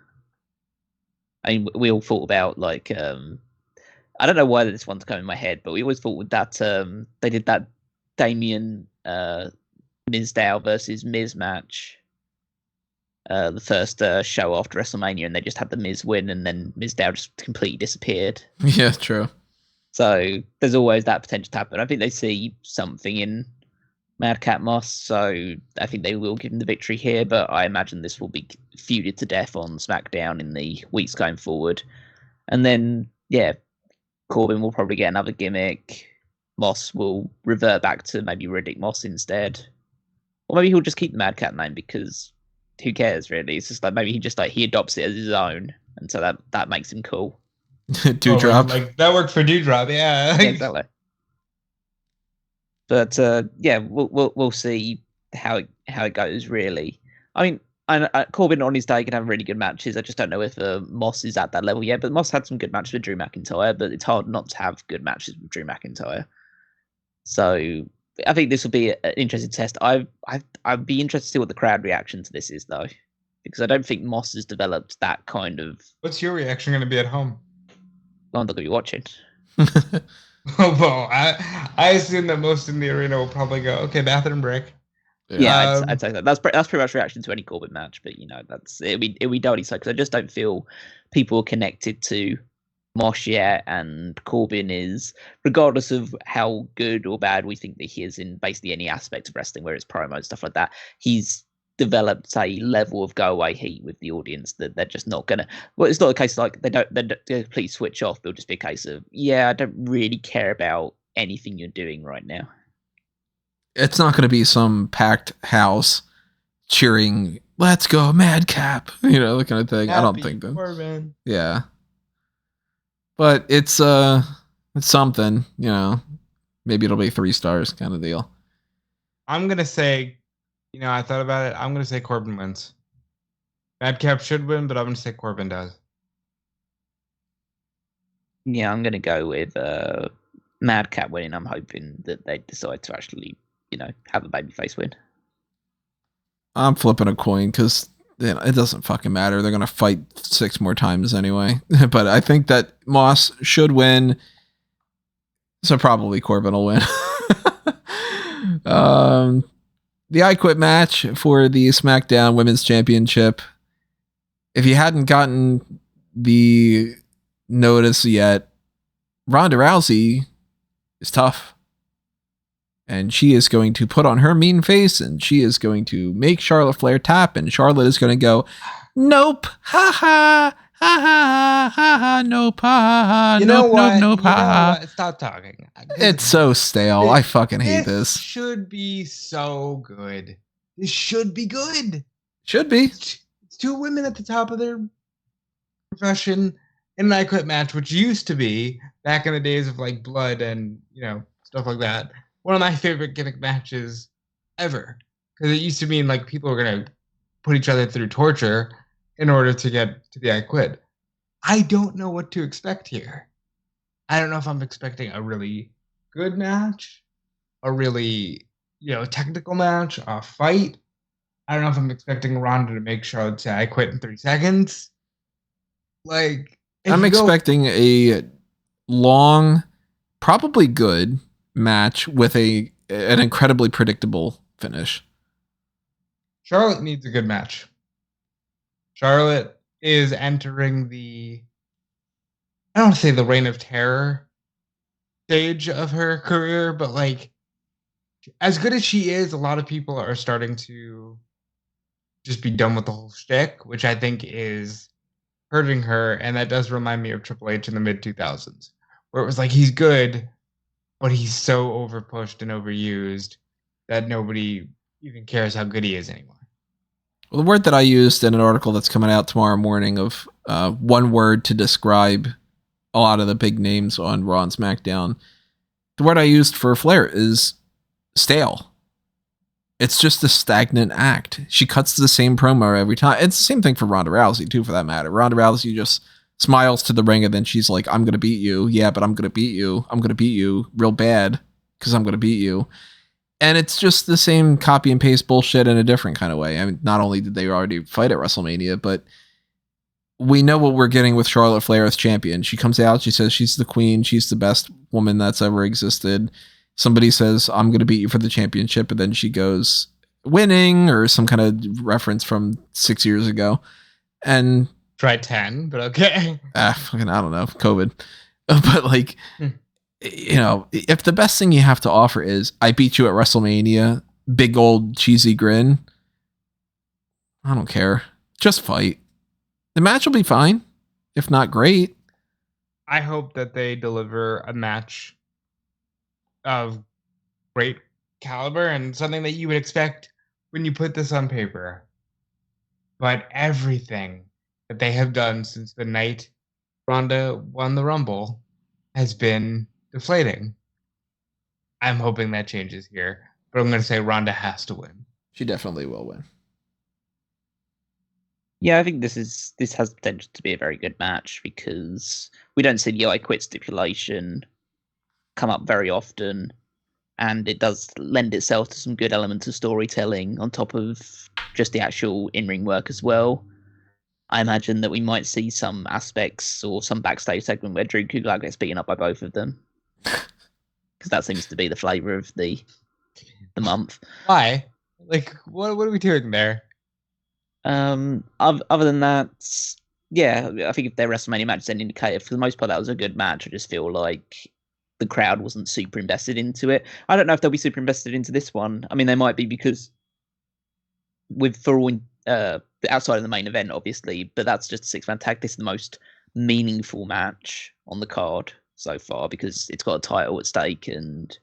I mean, we all thought about, like, I don't know why this one's come in my head, but we always thought with that, they did that Damian Mizdow versus Miz match, the first show after WrestleMania, and they just had the Miz win, and then Mizdow just completely disappeared. Yeah, true. So there's always that potential to happen. I think they see something in Madcap Moss, so I think they will give him the victory here, but I imagine this will be feuded to death on SmackDown in the weeks going forward. And then, yeah, Corbin will probably get another gimmick. Moss will revert back to maybe Riddick Moss instead. Or maybe he'll just keep the Madcap name because who cares really? It's just like maybe he adopts it as his own, and so that makes him cool. Dewdrop. Like that worked for Dewdrop, yeah. Yeah, exactly. But yeah, we'll see how it goes. Really, I mean, Corbin on his day can have really good matches. I just don't know if Moss is at that level yet. But Moss had some good matches with Drew McIntyre, but it's hard not to have good matches with Drew McIntyre. So I think this will be an interesting test. I'd be interested to see what the crowd reaction to this is, though, because I don't think Moss has developed that kind of. What's your reaction going to be at home? I'm not going to be watching. Well, I assume that most in the arena will probably go, okay, bathroom break. Yeah, I'd say that. That's pretty much reaction to any Corbin match, but it'll be dirty so because I just don't feel people are connected to Mosh yet, and Corbin is, regardless of how good or bad we think that he is in basically any aspect of wrestling, where it's promo and stuff like that, he's developed a level of go away heat with the audience that they're just not gonna. Well, it's not a case like they don't completely switch off. It'll just be a case of I don't really care about anything you're doing right now. It's not going to be some packed house cheering, "Let's go, Madcap," the kind of thing. I don't think that. Corbin. Yeah, but it's something. Maybe it'll be 3 stars kind of deal. I'm gonna say, I thought about it. I'm gonna say Corbin wins. Madcap should win, but I'm gonna say Corbin does. Yeah, I'm gonna go with Madcap winning. I'm hoping that they decide to actually, have a babyface win. I'm flipping a coin because it doesn't fucking matter. They're gonna fight 6 more times anyway. But I think that Moss should win, so probably Corbin will win. The I Quit match for the SmackDown Women's Championship. If you hadn't gotten the notice yet, Ronda Rousey is tough. And she is going to put on her mean face, and she is going to make Charlotte Flair tap, and Charlotte is going to go, "Nope, ha ha, ha ha, ha ha, nope, ha ha, nope, ha ha." Stop talking. It's so stale. I fucking hate this. Should be so good. This should be good. Should be. It's 2 women at the top of their profession in an I Quit match, which used to be back in the days of like Blood and stuff like that. One of my favorite gimmick matches ever, because it used to mean like people were gonna put each other through torture in order to get to the I Quit. I don't know what to expect here. I don't know if I'm expecting a really good match, a really technical match, a fight. I don't know if I'm expecting Ronda to make Charlotte say "I quit" in 3 seconds. Like, I'm expecting a long, probably good match with an incredibly predictable finish. Charlotte needs a good match. Charlotte is entering I don't want to say the reign of terror stage of her career, but like, as good as she is, a lot of people are starting to just be done with the whole shtick, which I think is hurting her. And that does remind me of Triple H in the mid 2000s, where it was like, he's good, but he's so overpushed and overused that nobody even cares how good he is anymore. Well, the word that I used in an article that's coming out tomorrow morning of one word to describe a lot of the big names on Raw and SmackDown, the word I used for Flair is stale. It's just a stagnant act. She cuts the same promo every time. It's the same thing for Ronda Rousey, too, for that matter. Ronda Rousey just smiles to the ring, and then she's like, "I'm going to beat you." "Yeah, but I'm going to beat you. I'm going to beat you real bad because I'm going to beat you." And it's just the same copy and paste bullshit in a different kind of way. I mean, not only did they already fight at WrestleMania, but we know what we're getting with Charlotte Flair as champion. She comes out, she says she's the queen, she's the best woman that's ever existed. Somebody says, "I'm going to beat you for the championship," and then she goes, "Winning," or some kind of reference from 6 years ago. And try 10, but okay. Fucking, I don't know, COVID. But like, if the best thing you have to offer is, "I beat you at WrestleMania," big old cheesy grin, I don't care. Just fight. The match will be fine, if not great. I hope that they deliver a match of great caliber and something that you would expect when you put this on paper. But everything that they have done since the night Ronda won the Rumble has been deflating. I'm hoping that changes here, but I'm going to say Ronda has to win. She definitely will win. Yeah, I think this has potential to be a very good match because we don't see the I quit stipulation come up very often, and it does lend itself to some good elements of storytelling on top of just the actual in-ring work as well. I imagine that we might see some aspects or some backstage segment where Drew Gulak gets beaten up by both of them, because that seems to be the flavor of the month. Why? Like, what are we doing there? Other than that, yeah, I think if their WrestleMania matches then indicated, for the most part, that was a good match. I just feel like the crowd wasn't super invested into it. I don't know if they'll be super invested into this one. I mean, they might be because outside of the main event, obviously, but that's just a six-man tag. This is the most meaningful match on the card so far because it's got a title at stake, and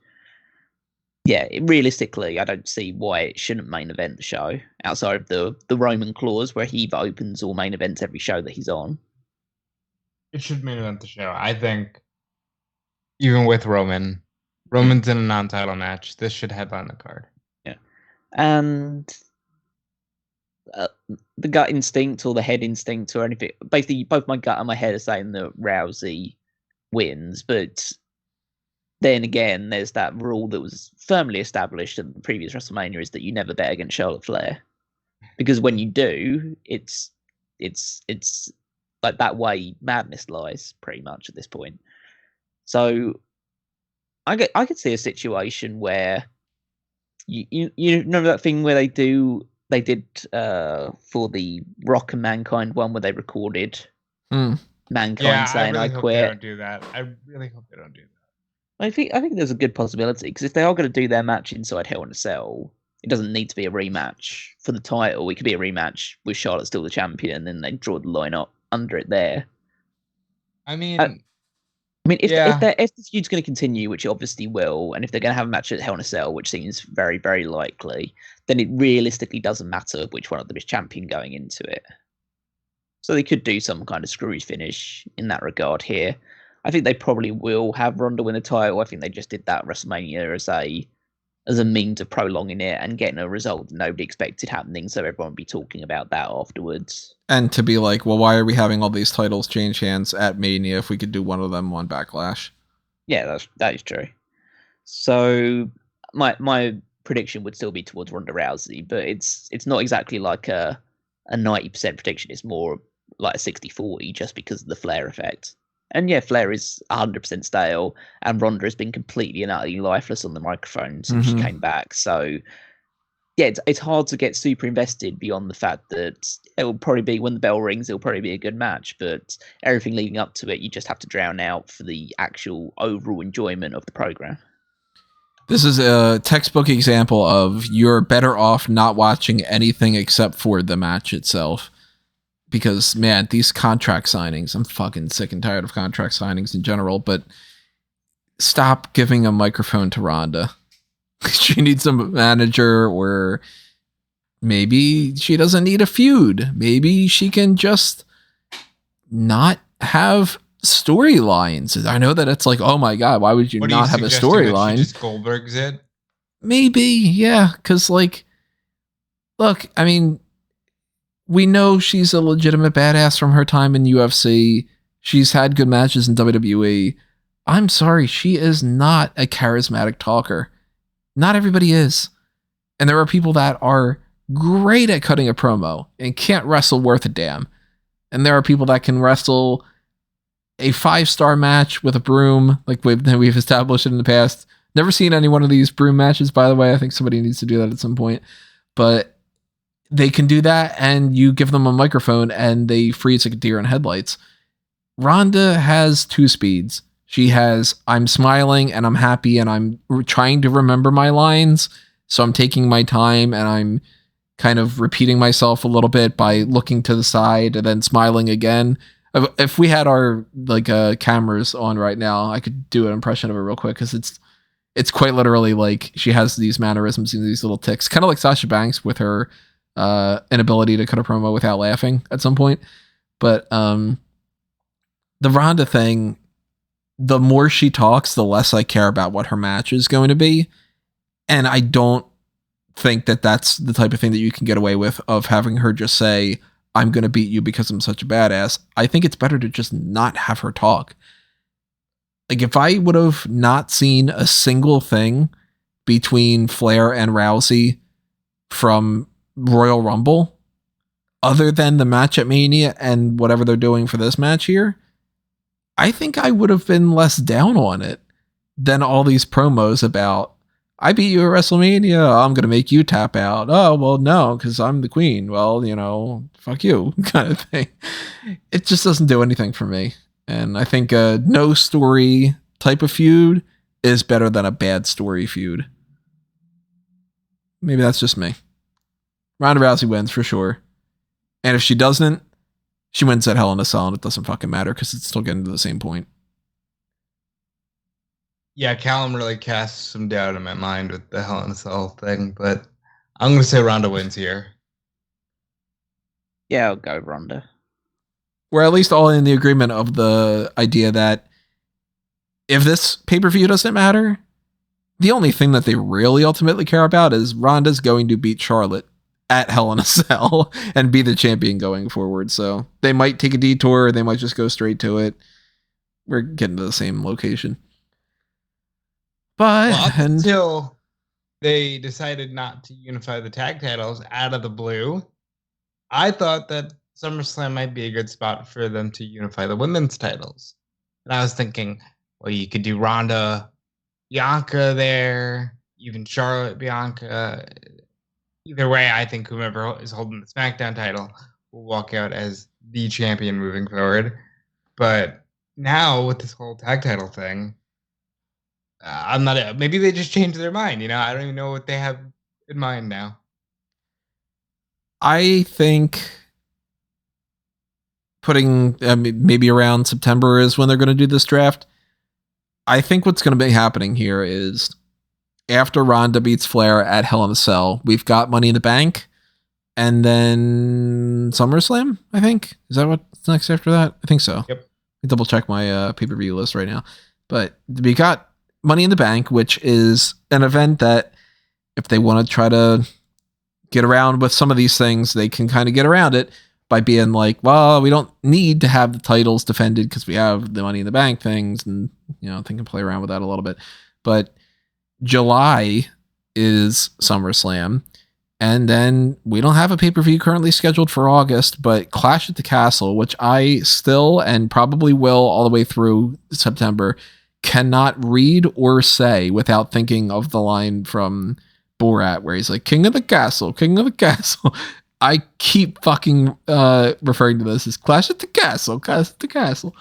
yeah, realistically, I don't see why it shouldn't main event the show outside of the Roman clause where he either opens or main events every show that he's on. It should main event the show. I think even with Roman's in a non-title match, this should headline the card. Yeah, and the gut instinct or the head instinct or anything, basically both my gut and my head are saying that Rousey wins, but then again, there's that rule that was firmly established at the previous WrestleMania is that you never bet against Charlotte Flair, because when you do, it's like that way madness lies pretty much at this point. So I could see a situation where you remember that thing where they did for the Rock and Mankind one where they recorded Mankind saying I quit. They don't do that. I really hope they don't do that. I think there's a good possibility because if they are going to do their match inside Hell in a Cell, it doesn't need to be a rematch for the title. It could be a rematch with Charlotte still the champion, and then they draw the line up under it there. I mean, if the feud's going to continue, which it obviously will, and if they're going to have a match at Hell in a Cell, which seems very, very likely, then it realistically doesn't matter which one of them is champion going into it. So they could do some kind of screwy finish in that regard here. I think they probably will have Ronda win the title. I think they just did that WrestleMania as a means of prolonging it and getting a result that nobody expected happening, so everyone would be talking about that afterwards. And to be like, well, why are we having all these titles change hands at Mania if we could do one of them on Backlash? Yeah, that is true. So my prediction would still be towards Ronda Rousey, but it's not exactly like a 90% prediction. It's more like a 60-40 just because of the Flair effect. And yeah, Flair is 100% stale, and Ronda has been completely and utterly lifeless on the microphone since she came back. So yeah, it's hard to get super invested beyond the fact that it will probably be, when the bell rings, it'll probably be a good match, but everything leading up to it, you just have to drown out for the actual overall enjoyment of the program. This is a textbook example of you're better off not watching anything except for the match itself. Because, man, these contract signings, I'm fucking sick and tired of contract signings in general, but stop giving a microphone to Ronda. She needs a manager, or maybe she doesn't need a feud. Maybe she can just not have storylines. I know that it's like, oh my God, why would you not have a storyline? Just Goldberg's it? Maybe, yeah, because, like, look, I mean, we know she's a legitimate badass from her time in UFC. She's had good matches in WWE. I'm sorry, she is not a charismatic talker. Not everybody is. And there are people that are great at cutting a promo and can't wrestle worth a damn. And there are people that can wrestle a 5-star match with a broom, like we've established in the past. Never seen any one of these broom matches, by the way. I think somebody needs to do that at some point. But they can do that, and you give them a microphone and they freeze like a deer in headlights. Ronda has 2 speeds. She has, I'm smiling and I'm happy and I'm trying to remember my lines. So I'm taking my time and I'm kind of repeating myself a little bit by looking to the side and then smiling again. If we had our cameras on right now, I could do an impression of it real quick because it's it's quite literally like she has these mannerisms and these little ticks, kind of like Sasha Banks with her inability to cut a promo without laughing at some point. But the Ronda thing, the more she talks, the less I care about what her match is going to be. And I don't think that that's the type of thing that you can get away with, of having her just say, I'm going to beat you because I'm such a badass. I think it's better to just not have her talk. Like, if I would have not seen a single thing between Flair and Rousey from Royal Rumble, other than the match at Mania and whatever they're doing for this match here, I think I would have been less down on it than all these promos about, I beat you at WrestleMania, I'm going to make you tap out. Oh, well, no, because I'm the queen. Well, you know, fuck you, kind of thing. It just doesn't do anything for me. And I think a no story type of feud is better than a bad story feud. Maybe that's just me. Ronda Rousey wins for sure. And if she doesn't, she wins at Hell in a Cell, and it doesn't fucking matter because it's still getting to the same point. Yeah, Callum really casts some doubt in my mind with the Hell in a Cell thing, but I'm going to say Ronda wins here. Yeah, I'll go Ronda. We're at least all in the agreement of the idea that if this pay-per-view doesn't matter, the only thing that they really ultimately care about is Ronda's going to beat Charlotte at Hell in a Cell and be the champion going forward. So they might take a detour. They might just go straight to it. We're getting to the same location. But until they decided not to unify the tag titles out of the blue, I thought that SummerSlam might be a good spot for them to unify the women's titles. And I was thinking, well, you could do Ronda, Bianca there, even Charlotte, Bianca. Either way, I think whoever is holding the SmackDown title will walk out as the champion moving forward. But now with this whole tag title thing, I'm not. Maybe they just changed their mind. You know, I don't even know what they have in mind now. I think putting maybe around September is when they're going to do this draft. I think what's going to be happening here is after Ronda beats Flair at Hell in a Cell, we've got Money in the Bank, and then SummerSlam. I think, is that what's next after that? I think so. Yep. Double check my pay-per-view list right now, but we got Money in the Bank, which is an event that if they want to try to get around with some of these things, they can kind of get around it by being like, well, we don't need to have the titles defended because we have the Money in the Bank things, and you know, they can play around with that a little bit. But July is SummerSlam, and then we don't have a pay-per-view currently scheduled for August, but Clash at the Castle, which I still and probably will all the way through September, cannot read or say without thinking of the line from Borat where he's like, King of the Castle, King of the Castle. I keep fucking referring to this as Clash at the Castle, Clash at the Castle.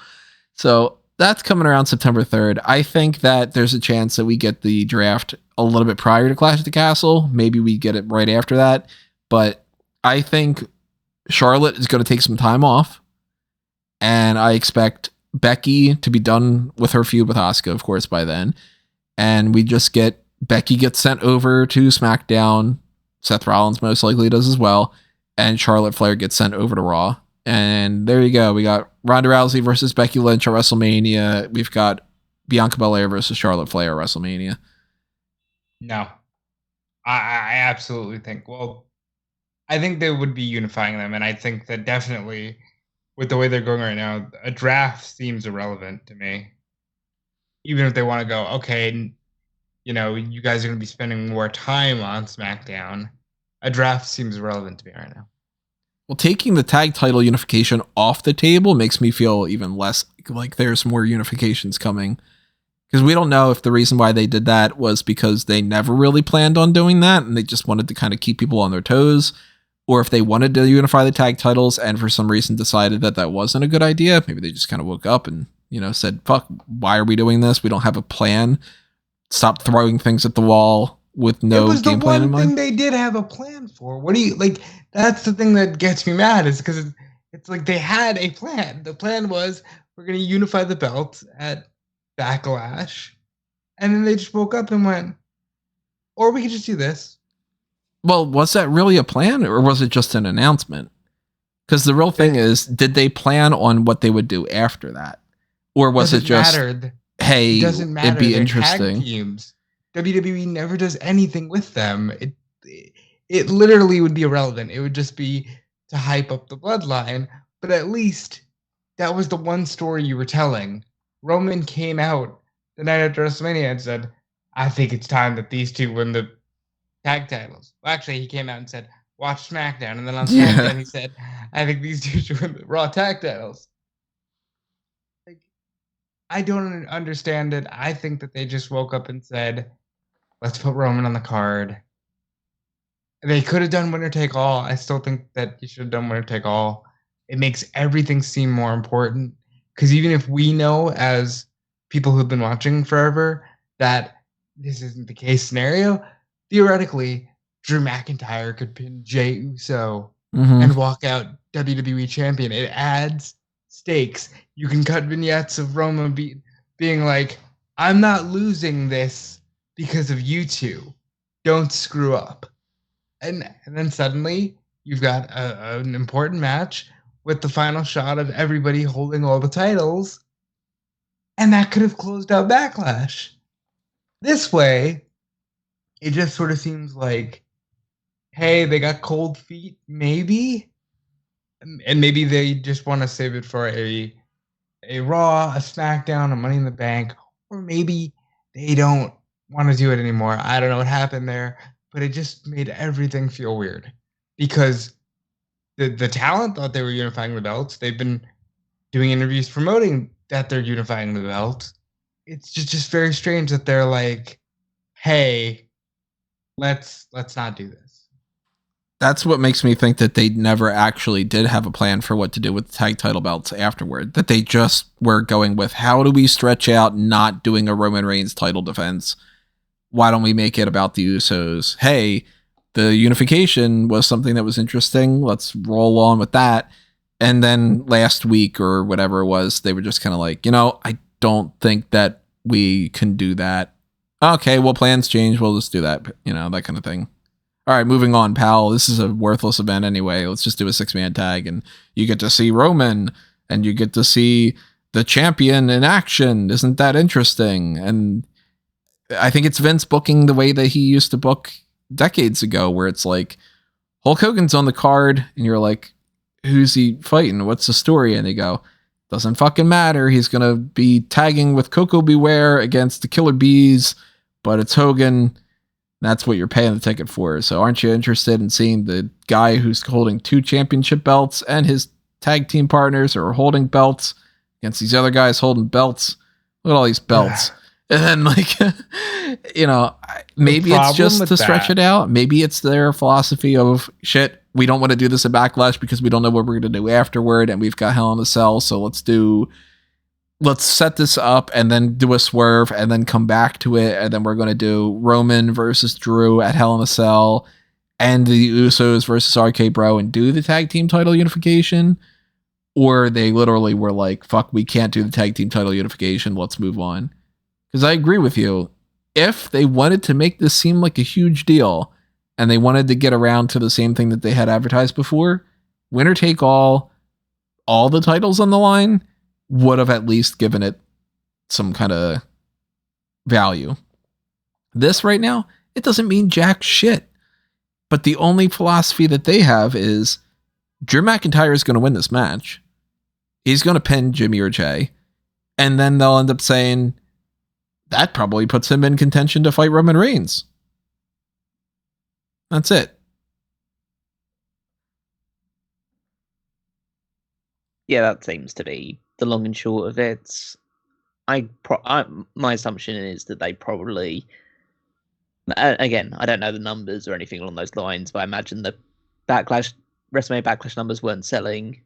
So that's coming around September 3rd. I think that there's a chance that we get the draft a little bit prior to Clash at the Castle. Maybe we get it right after that. But I think Charlotte is going to take some time off. And I expect Becky to be done with her feud with Asuka, of course, by then. And we just get Becky gets sent over to SmackDown. Seth Rollins most likely does as well. And Charlotte Flair gets sent over to Raw. And there you go. We got Ronda Rousey versus Becky Lynch at WrestleMania. We've got Bianca Belair versus Charlotte Flair at WrestleMania. No. I absolutely think, well, I think they would be unifying them. And I think that definitely, with the way they're going right now, a draft seems irrelevant to me. Even if they want to go, okay, you know, you guys are going to be spending more time on SmackDown, a draft seems irrelevant to me right now. Well, taking the tag title unification off the table makes me feel even less like there's more unifications coming. Because we don't know if the reason why they did that was because they never really planned on doing that and they just wanted to kind of keep people on their toes, or if they wanted to unify the tag titles and for some reason decided that that wasn't a good idea. Maybe they just kind of woke up and, you know, said, fuck, why are we doing this? We don't have a plan. Stop throwing things at the wall with no game plan in mind. It was the one thing they did have a plan for. What do you, like, that's the thing that gets me mad, is because it's like they had a plan. The plan was, we're going to unify the belts at Backlash, And then they just woke up and went, or we could just do this. Well, was that really a plan, or was it just an announcement? Because the real thing is, did they plan on what they would do after that? Or was it just, hey, it doesn't matter. It'd be They're interesting. Tag teams. WWE never does anything with them. It literally would be irrelevant. It would just be to hype up the Bloodline. But at least that was the one story you were telling. Roman came out the night after WrestleMania and said, I think it's time that these two win the tag titles. Well, actually, he came out and said, watch SmackDown. And then on SmackDown, he said, I think these two should win the Raw tag titles. Like, I don't understand it. I think that they just woke up and said, let's put Roman on the card. They could have done winner take all. I still think that you should have done winner take all. It makes everything seem more important. Because even if we know, as people who've been watching forever, that this isn't the case scenario, theoretically, Drew McIntyre could pin Jey Uso and walk out WWE champion. It adds stakes. You can cut vignettes of Roman being like, I'm not losing this because of you two. Don't screw up. And then suddenly, you've got an important match with the final shot of everybody holding all the titles. And that could have closed out Backlash. This way, it just sort of seems like, hey, they got cold feet, maybe? And maybe they just want to save it for a Raw, a SmackDown, a Money in the Bank, or maybe they don't want to do it anymore. I don't know what happened there, but it just made everything feel weird. Because the talent thought they were unifying the belts. They've been doing interviews promoting that they're unifying the belts. It's just very strange that they're like, hey, let's not do this. That's what makes me think that they never actually did have a plan for what to do with the tag title belts afterward. That they just were going with, how do we stretch out not doing a Roman Reigns title defense? Why don't we make it about the Usos? Hey, the unification was something that was interesting. Let's roll on with that. And then last week or whatever it was, they were just kind of like, I don't think that we can do that. Okay, well, plans change. We'll just do that. That kind of thing. All right, moving on, pal. This is a worthless event anyway. Let's just do a 6-man tag, and you get to see Roman, and you get to see the champion in action. Isn't that interesting? And I think it's Vince booking the way that he used to book decades ago, where it's like Hulk Hogan's on the card, and you're like, who's he fighting? What's the story? And they go, doesn't fucking matter. He's going to be tagging with Coco Beware against the Killer Bees, but it's Hogan. That's what you're paying the ticket for. So aren't you interested in seeing the guy who's holding 2 championship belts and his tag team partners are holding belts against these other guys holding belts? Look at all these belts. And then, maybe it's just to stretch it out. Maybe it's their philosophy of, shit, we don't want to do this at Backlash because we don't know what we're going to do afterward, and we've got Hell in a Cell, so let's set this up and then do a swerve and then come back to it, and then we're going to do Roman versus Drew at Hell in a Cell and the Usos versus RK Bro and do the tag team title unification. Or they literally were like, fuck, we can't do the tag team title unification. Let's move on. Because I agree with you. If they wanted to make this seem like a huge deal and they wanted to get around to the same thing that they had advertised before, winner take all the titles on the line would have at least given it some kind of value. This right now, it doesn't mean jack shit. But the only philosophy that they have is Drew McIntyre is going to win this match. He's going to pin Jimmy or Jay. And then they'll end up saying, that probably puts him in contention to fight Roman Reigns. That's it. Yeah, that seems to be the long and short of it. My assumption is that they probably, again, I don't know the numbers or anything along those lines, but I imagine the WrestleMania Backlash numbers weren't selling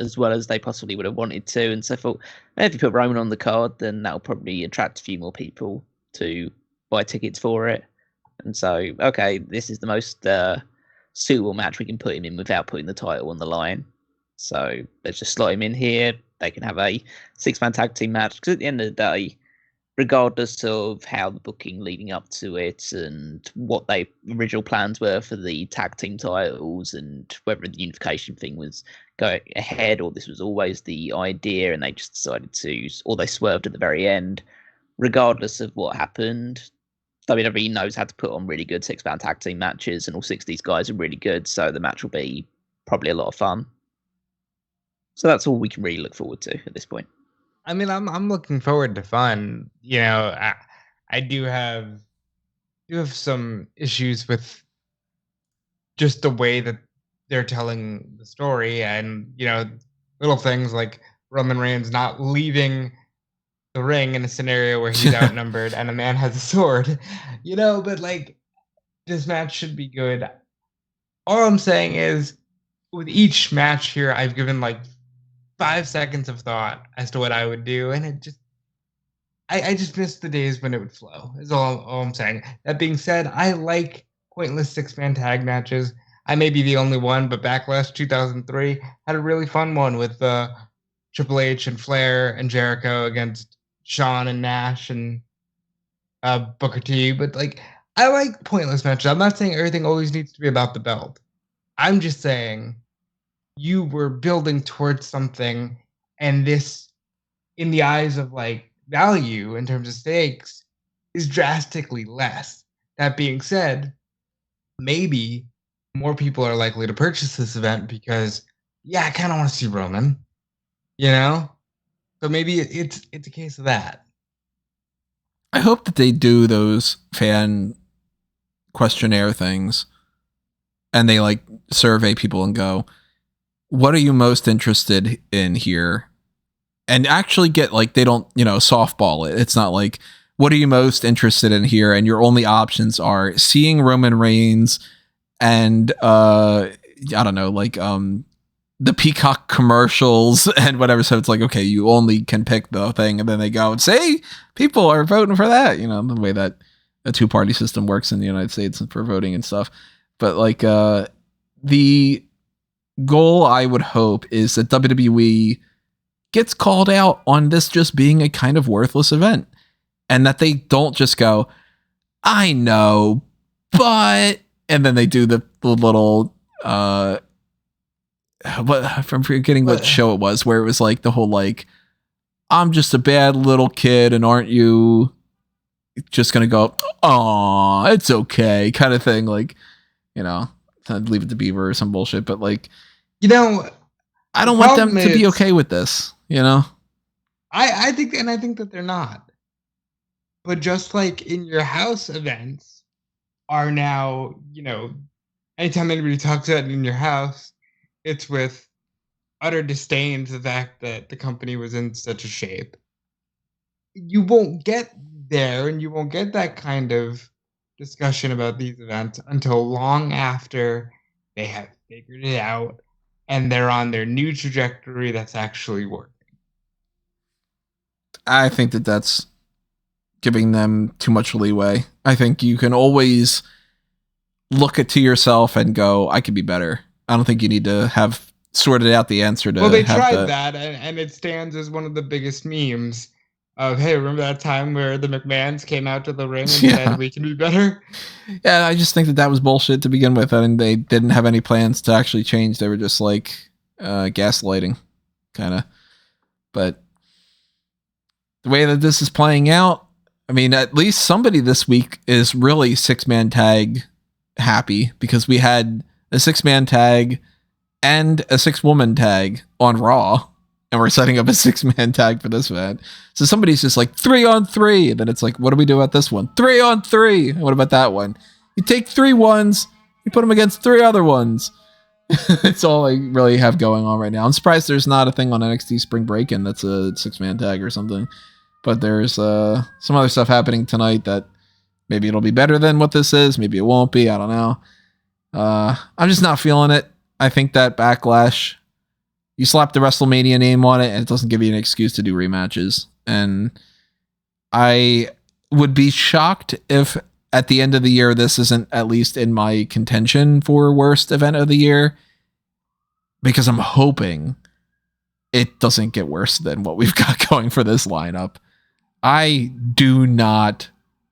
as well as they possibly would have wanted to, and so I thought, if you put Roman on the card, then that'll probably attract a few more people to buy tickets for it. And so, okay, this is the most suitable match we can put him in without putting the title on the line. So let's just slot him in here. They can have a 6-man tag team match, because at the end of the day, regardless of how the booking leading up to it and what their original plans were for the tag team titles and whether the unification thing was going ahead or this was always the idea and they just decided to, or they swerved at the very end. Regardless of what happened, WWE knows how to put on really good six-man tag team matches, and all six of these guys are really good, so the match will be probably a lot of fun. So that's all we can really look forward to at this point. I mean, I'm looking forward to fun. You know, I do have some issues with just the way that they're telling the story, and you know, little things like Roman Reigns not leaving the ring in a scenario where he's outnumbered and a man has a sword. You know, but like this match should be good. All I'm saying is, with each match here, I've given like 5 seconds of thought as to what I would do, and it just I just miss the days when it would flow, is all I'm saying. That being said, I like pointless six-man tag matches. I may be the only one, but Backlash 2003 had a really fun one with Triple H and Flair and Jericho against Shawn and Nash and Booker T. But like, I like pointless matches. I'm not saying everything always needs to be about the belt. I'm just saying you were building towards something, and this, in the eyes of like value in terms of stakes, is drastically less. That being said, maybe more people are likely to purchase this event because, yeah, I kind of want to see Roman, you know? So maybe it's a case of that. I hope that they do those fan questionnaire things and they like survey people and go, what are you most interested in here? And actually get like, they don't, you know, softball it. It's not like, what are you most interested in here? And your only options are seeing Roman Reigns and I don't know, like the Peacock commercials and whatever. So it's like, okay, you only can pick the thing, and then they go and say people are voting for that. You know, the way that a two-party system works in the United States for voting and stuff. But like the goal, I would hope, is that WWE gets called out on this just being a kind of worthless event, and that they don't just go, I know, but, and then they do the little what, I'm forgetting what show it was, where it was like the whole like, I'm just a bad little kid, and aren't you just gonna go, oh, it's okay, kind of thing, like, you know, Leave It to Beaver or some bullshit. But like, you know, I don't want them to be okay with this, you know. I think that they're not. But just like in your house, events are now, you know, anytime anybody talks about it in your house, it's with utter disdain to the fact that the company was in such a shape. You won't get there, and you won't get that kind of discussion about these events until long after they have figured it out and they're on their new trajectory that's actually working. I think that that's giving them too much leeway. I think you can always look at to yourself and go, I could be better. I don't think you need to have sorted out the answer to. Well, they tried that, and it stands as one of the biggest memes of, hey, remember that time where the McMahons came out to the ring and said we can be better? Yeah, I just think that was bullshit to begin with, and they didn't have any plans to actually change. They were just like gaslighting, kind of. But the way that this is playing out, I mean, at least somebody this week is really six-man tag happy, because we had a six-man tag and a six-woman tag on Raw, and we're setting up a six-man tag for this event. So somebody's just like 3-on-3, and then it's like, what do we do about this one? 3-on-3. What about that one? You take 3 ones, you put them against 3 other ones. It's all I really have going on right now. I'm surprised there's not a thing on NXT Spring Break-In that's a six-man tag or something. But there's some other stuff happening tonight that maybe it'll be better than what this is. Maybe it won't be. I don't know. I'm just not feeling it. I think that Backlash, you slap the WrestleMania name on it, and it doesn't give you an excuse to do rematches. And I would be shocked if at the end of the year this isn't at least in my contention for worst event of the year, because I'm hoping it doesn't get worse than what we've got going for this lineup. I do not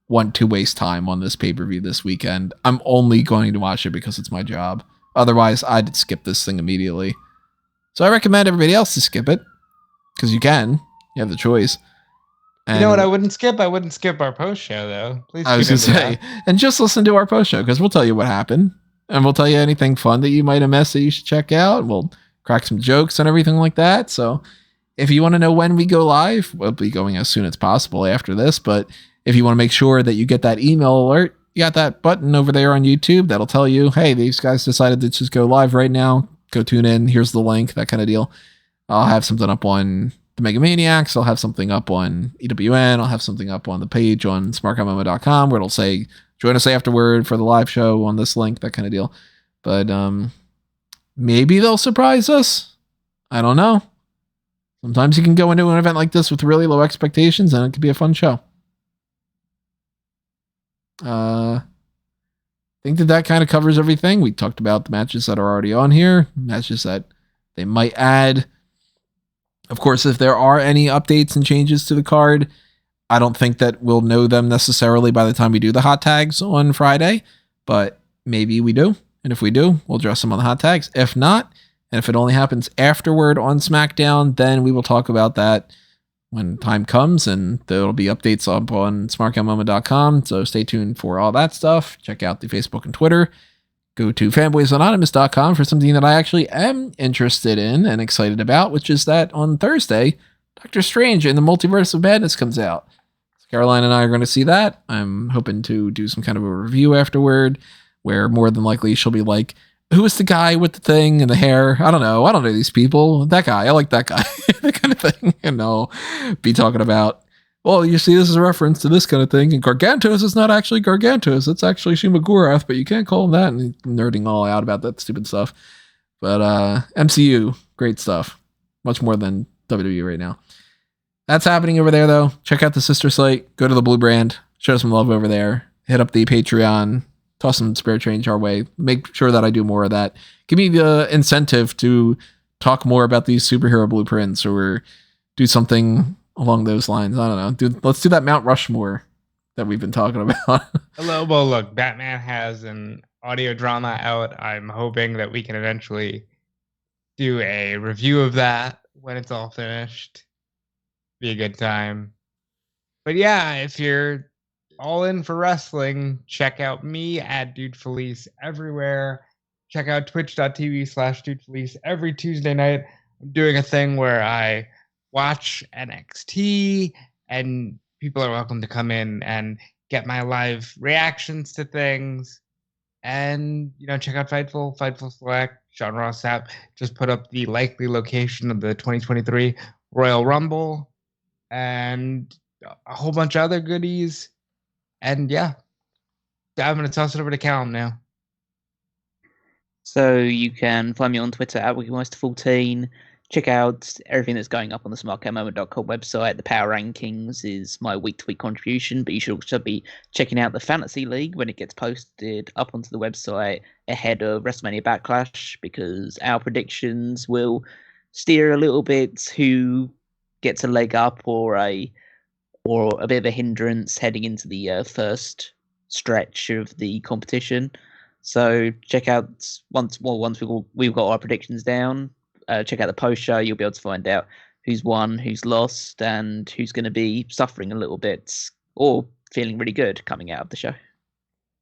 want to waste time on this pay-per-view this weekend. I'm only going to watch it because it's my job. Otherwise, I'd skip this thing immediately. So I recommend everybody else to skip it, because you can. You have the choice. And you know what I wouldn't skip? I wouldn't skip our post show, though. Please. I was going to say, and just listen to our post show, because we'll tell you what happened. And we'll tell you anything fun that you might have missed that you should check out. We'll crack some jokes and everything like that. So if you want to know when we go live, we'll be going as soon as possible after this. But if you want to make sure that you get that email alert, you got that button over there on YouTube that'll tell you, hey, these guys decided to just go live right now. Go tune in. Here's the link, that kind of deal. I'll have something up on the Megamaniacs. I'll have something up on EWN. I'll have something up on the page on smarkmma.com where it'll say, join us afterward for the live show on this link, that kind of deal. But maybe they'll surprise us. I don't know. Sometimes you can go into an event like this with really low expectations and it could be a fun show. I think that kind of covers everything. We talked about the matches that are already on here, matches that they might add. Of course, if there are any updates and changes to the card, I don't think that we'll know them necessarily by the time we do the hot tags on Friday, but maybe we do. And if we do, we'll address them on the hot tags. If not, and if it only happens afterward on SmackDown, then we will talk about that when time comes, and there'll be updates up on smarkmma.com. So stay tuned for all that stuff. Check out the Facebook and Twitter. Go to fanboysanonymous.com for something that I actually am interested in and excited about, which is that on Thursday, Doctor Strange in the Multiverse of Madness comes out. So Caroline and I are going to see that. I'm hoping to do some kind of a review afterward, where more than likely she'll be like, who is the guy with the thing and the hair? I don't know these people. That guy. I like that guy. That kind of thing. And I'll be talking about, well, you see, this is a reference to this kind of thing. And Gargantos is not actually Gargantos. It's actually Shima-Gorath, but you can't call him that. And nerding all out about that stupid stuff. But MCU, great stuff. Much more than WWE right now. That's happening over there, though. Check out the sister site. Go to the Blue Brand. Show some love over there. Hit up the Patreon. Toss some spare change our way. Make sure that I do more of that. Give me the incentive to talk more about these superhero blueprints or do something along those lines. I don't know. Let's do that Mount Rushmore that we've been talking about. Well, look, Batman has an audio drama out. I'm hoping that we can eventually do a review of that when it's all finished. Be a good time. But yeah, if you're all in for wrestling, check out me at Dude Felice everywhere. Check out twitch.tv/Dude Felice every Tuesday night. I'm doing a thing where I watch NXT, and people are welcome to come in and get my live reactions to things. And, check out Fightful Select. Sean Ross Sapp just put up the likely location of the 2023 Royal Rumble and a whole bunch of other goodies. And yeah, I'm going to toss it over to Callum now. So you can find me on Twitter at WikiMeister14. Check out everything that's going up on the smarkmma.com website. The Power Rankings is my week-to-week contribution, but you should also be checking out the Fantasy League when it gets posted up onto the website ahead of WrestleMania Backlash, because our predictions will steer a little bit who gets a leg up or a bit of a hindrance heading into the first stretch of the competition. So check out once we've got our predictions down. Check out the post show. You'll be able to find out who's won, who's lost, and who's going to be suffering a little bit or feeling really good coming out of the show.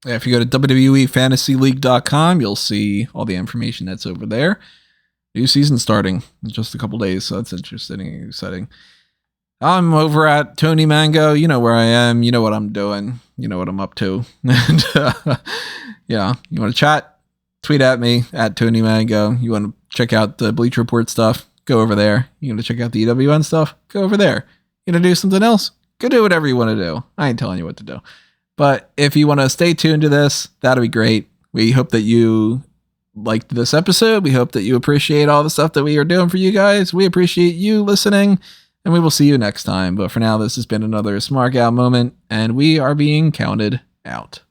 Yeah, if you go to WWEFantasyLeague.com, you'll see all the information that's over there. New season starting in just a couple days, so that's interesting and exciting. I'm over at Tony Mango. You know where I am. You know what I'm doing. You know what I'm up to. And yeah, you want to chat? Tweet at me at Tony Mango. You want to check out the Bleach Report stuff? Go over there. You want to check out the EWN stuff? Go over there. You want to do something else? Go do whatever you want to do. I ain't telling you what to do. But if you want to stay tuned to this, that'll be great. We hope that you liked this episode. We hope that you appreciate all the stuff that we are doing for you guys. We appreciate you listening. And we will see you next time. But for now, this has been another Smark Out moment, and we are being counted out.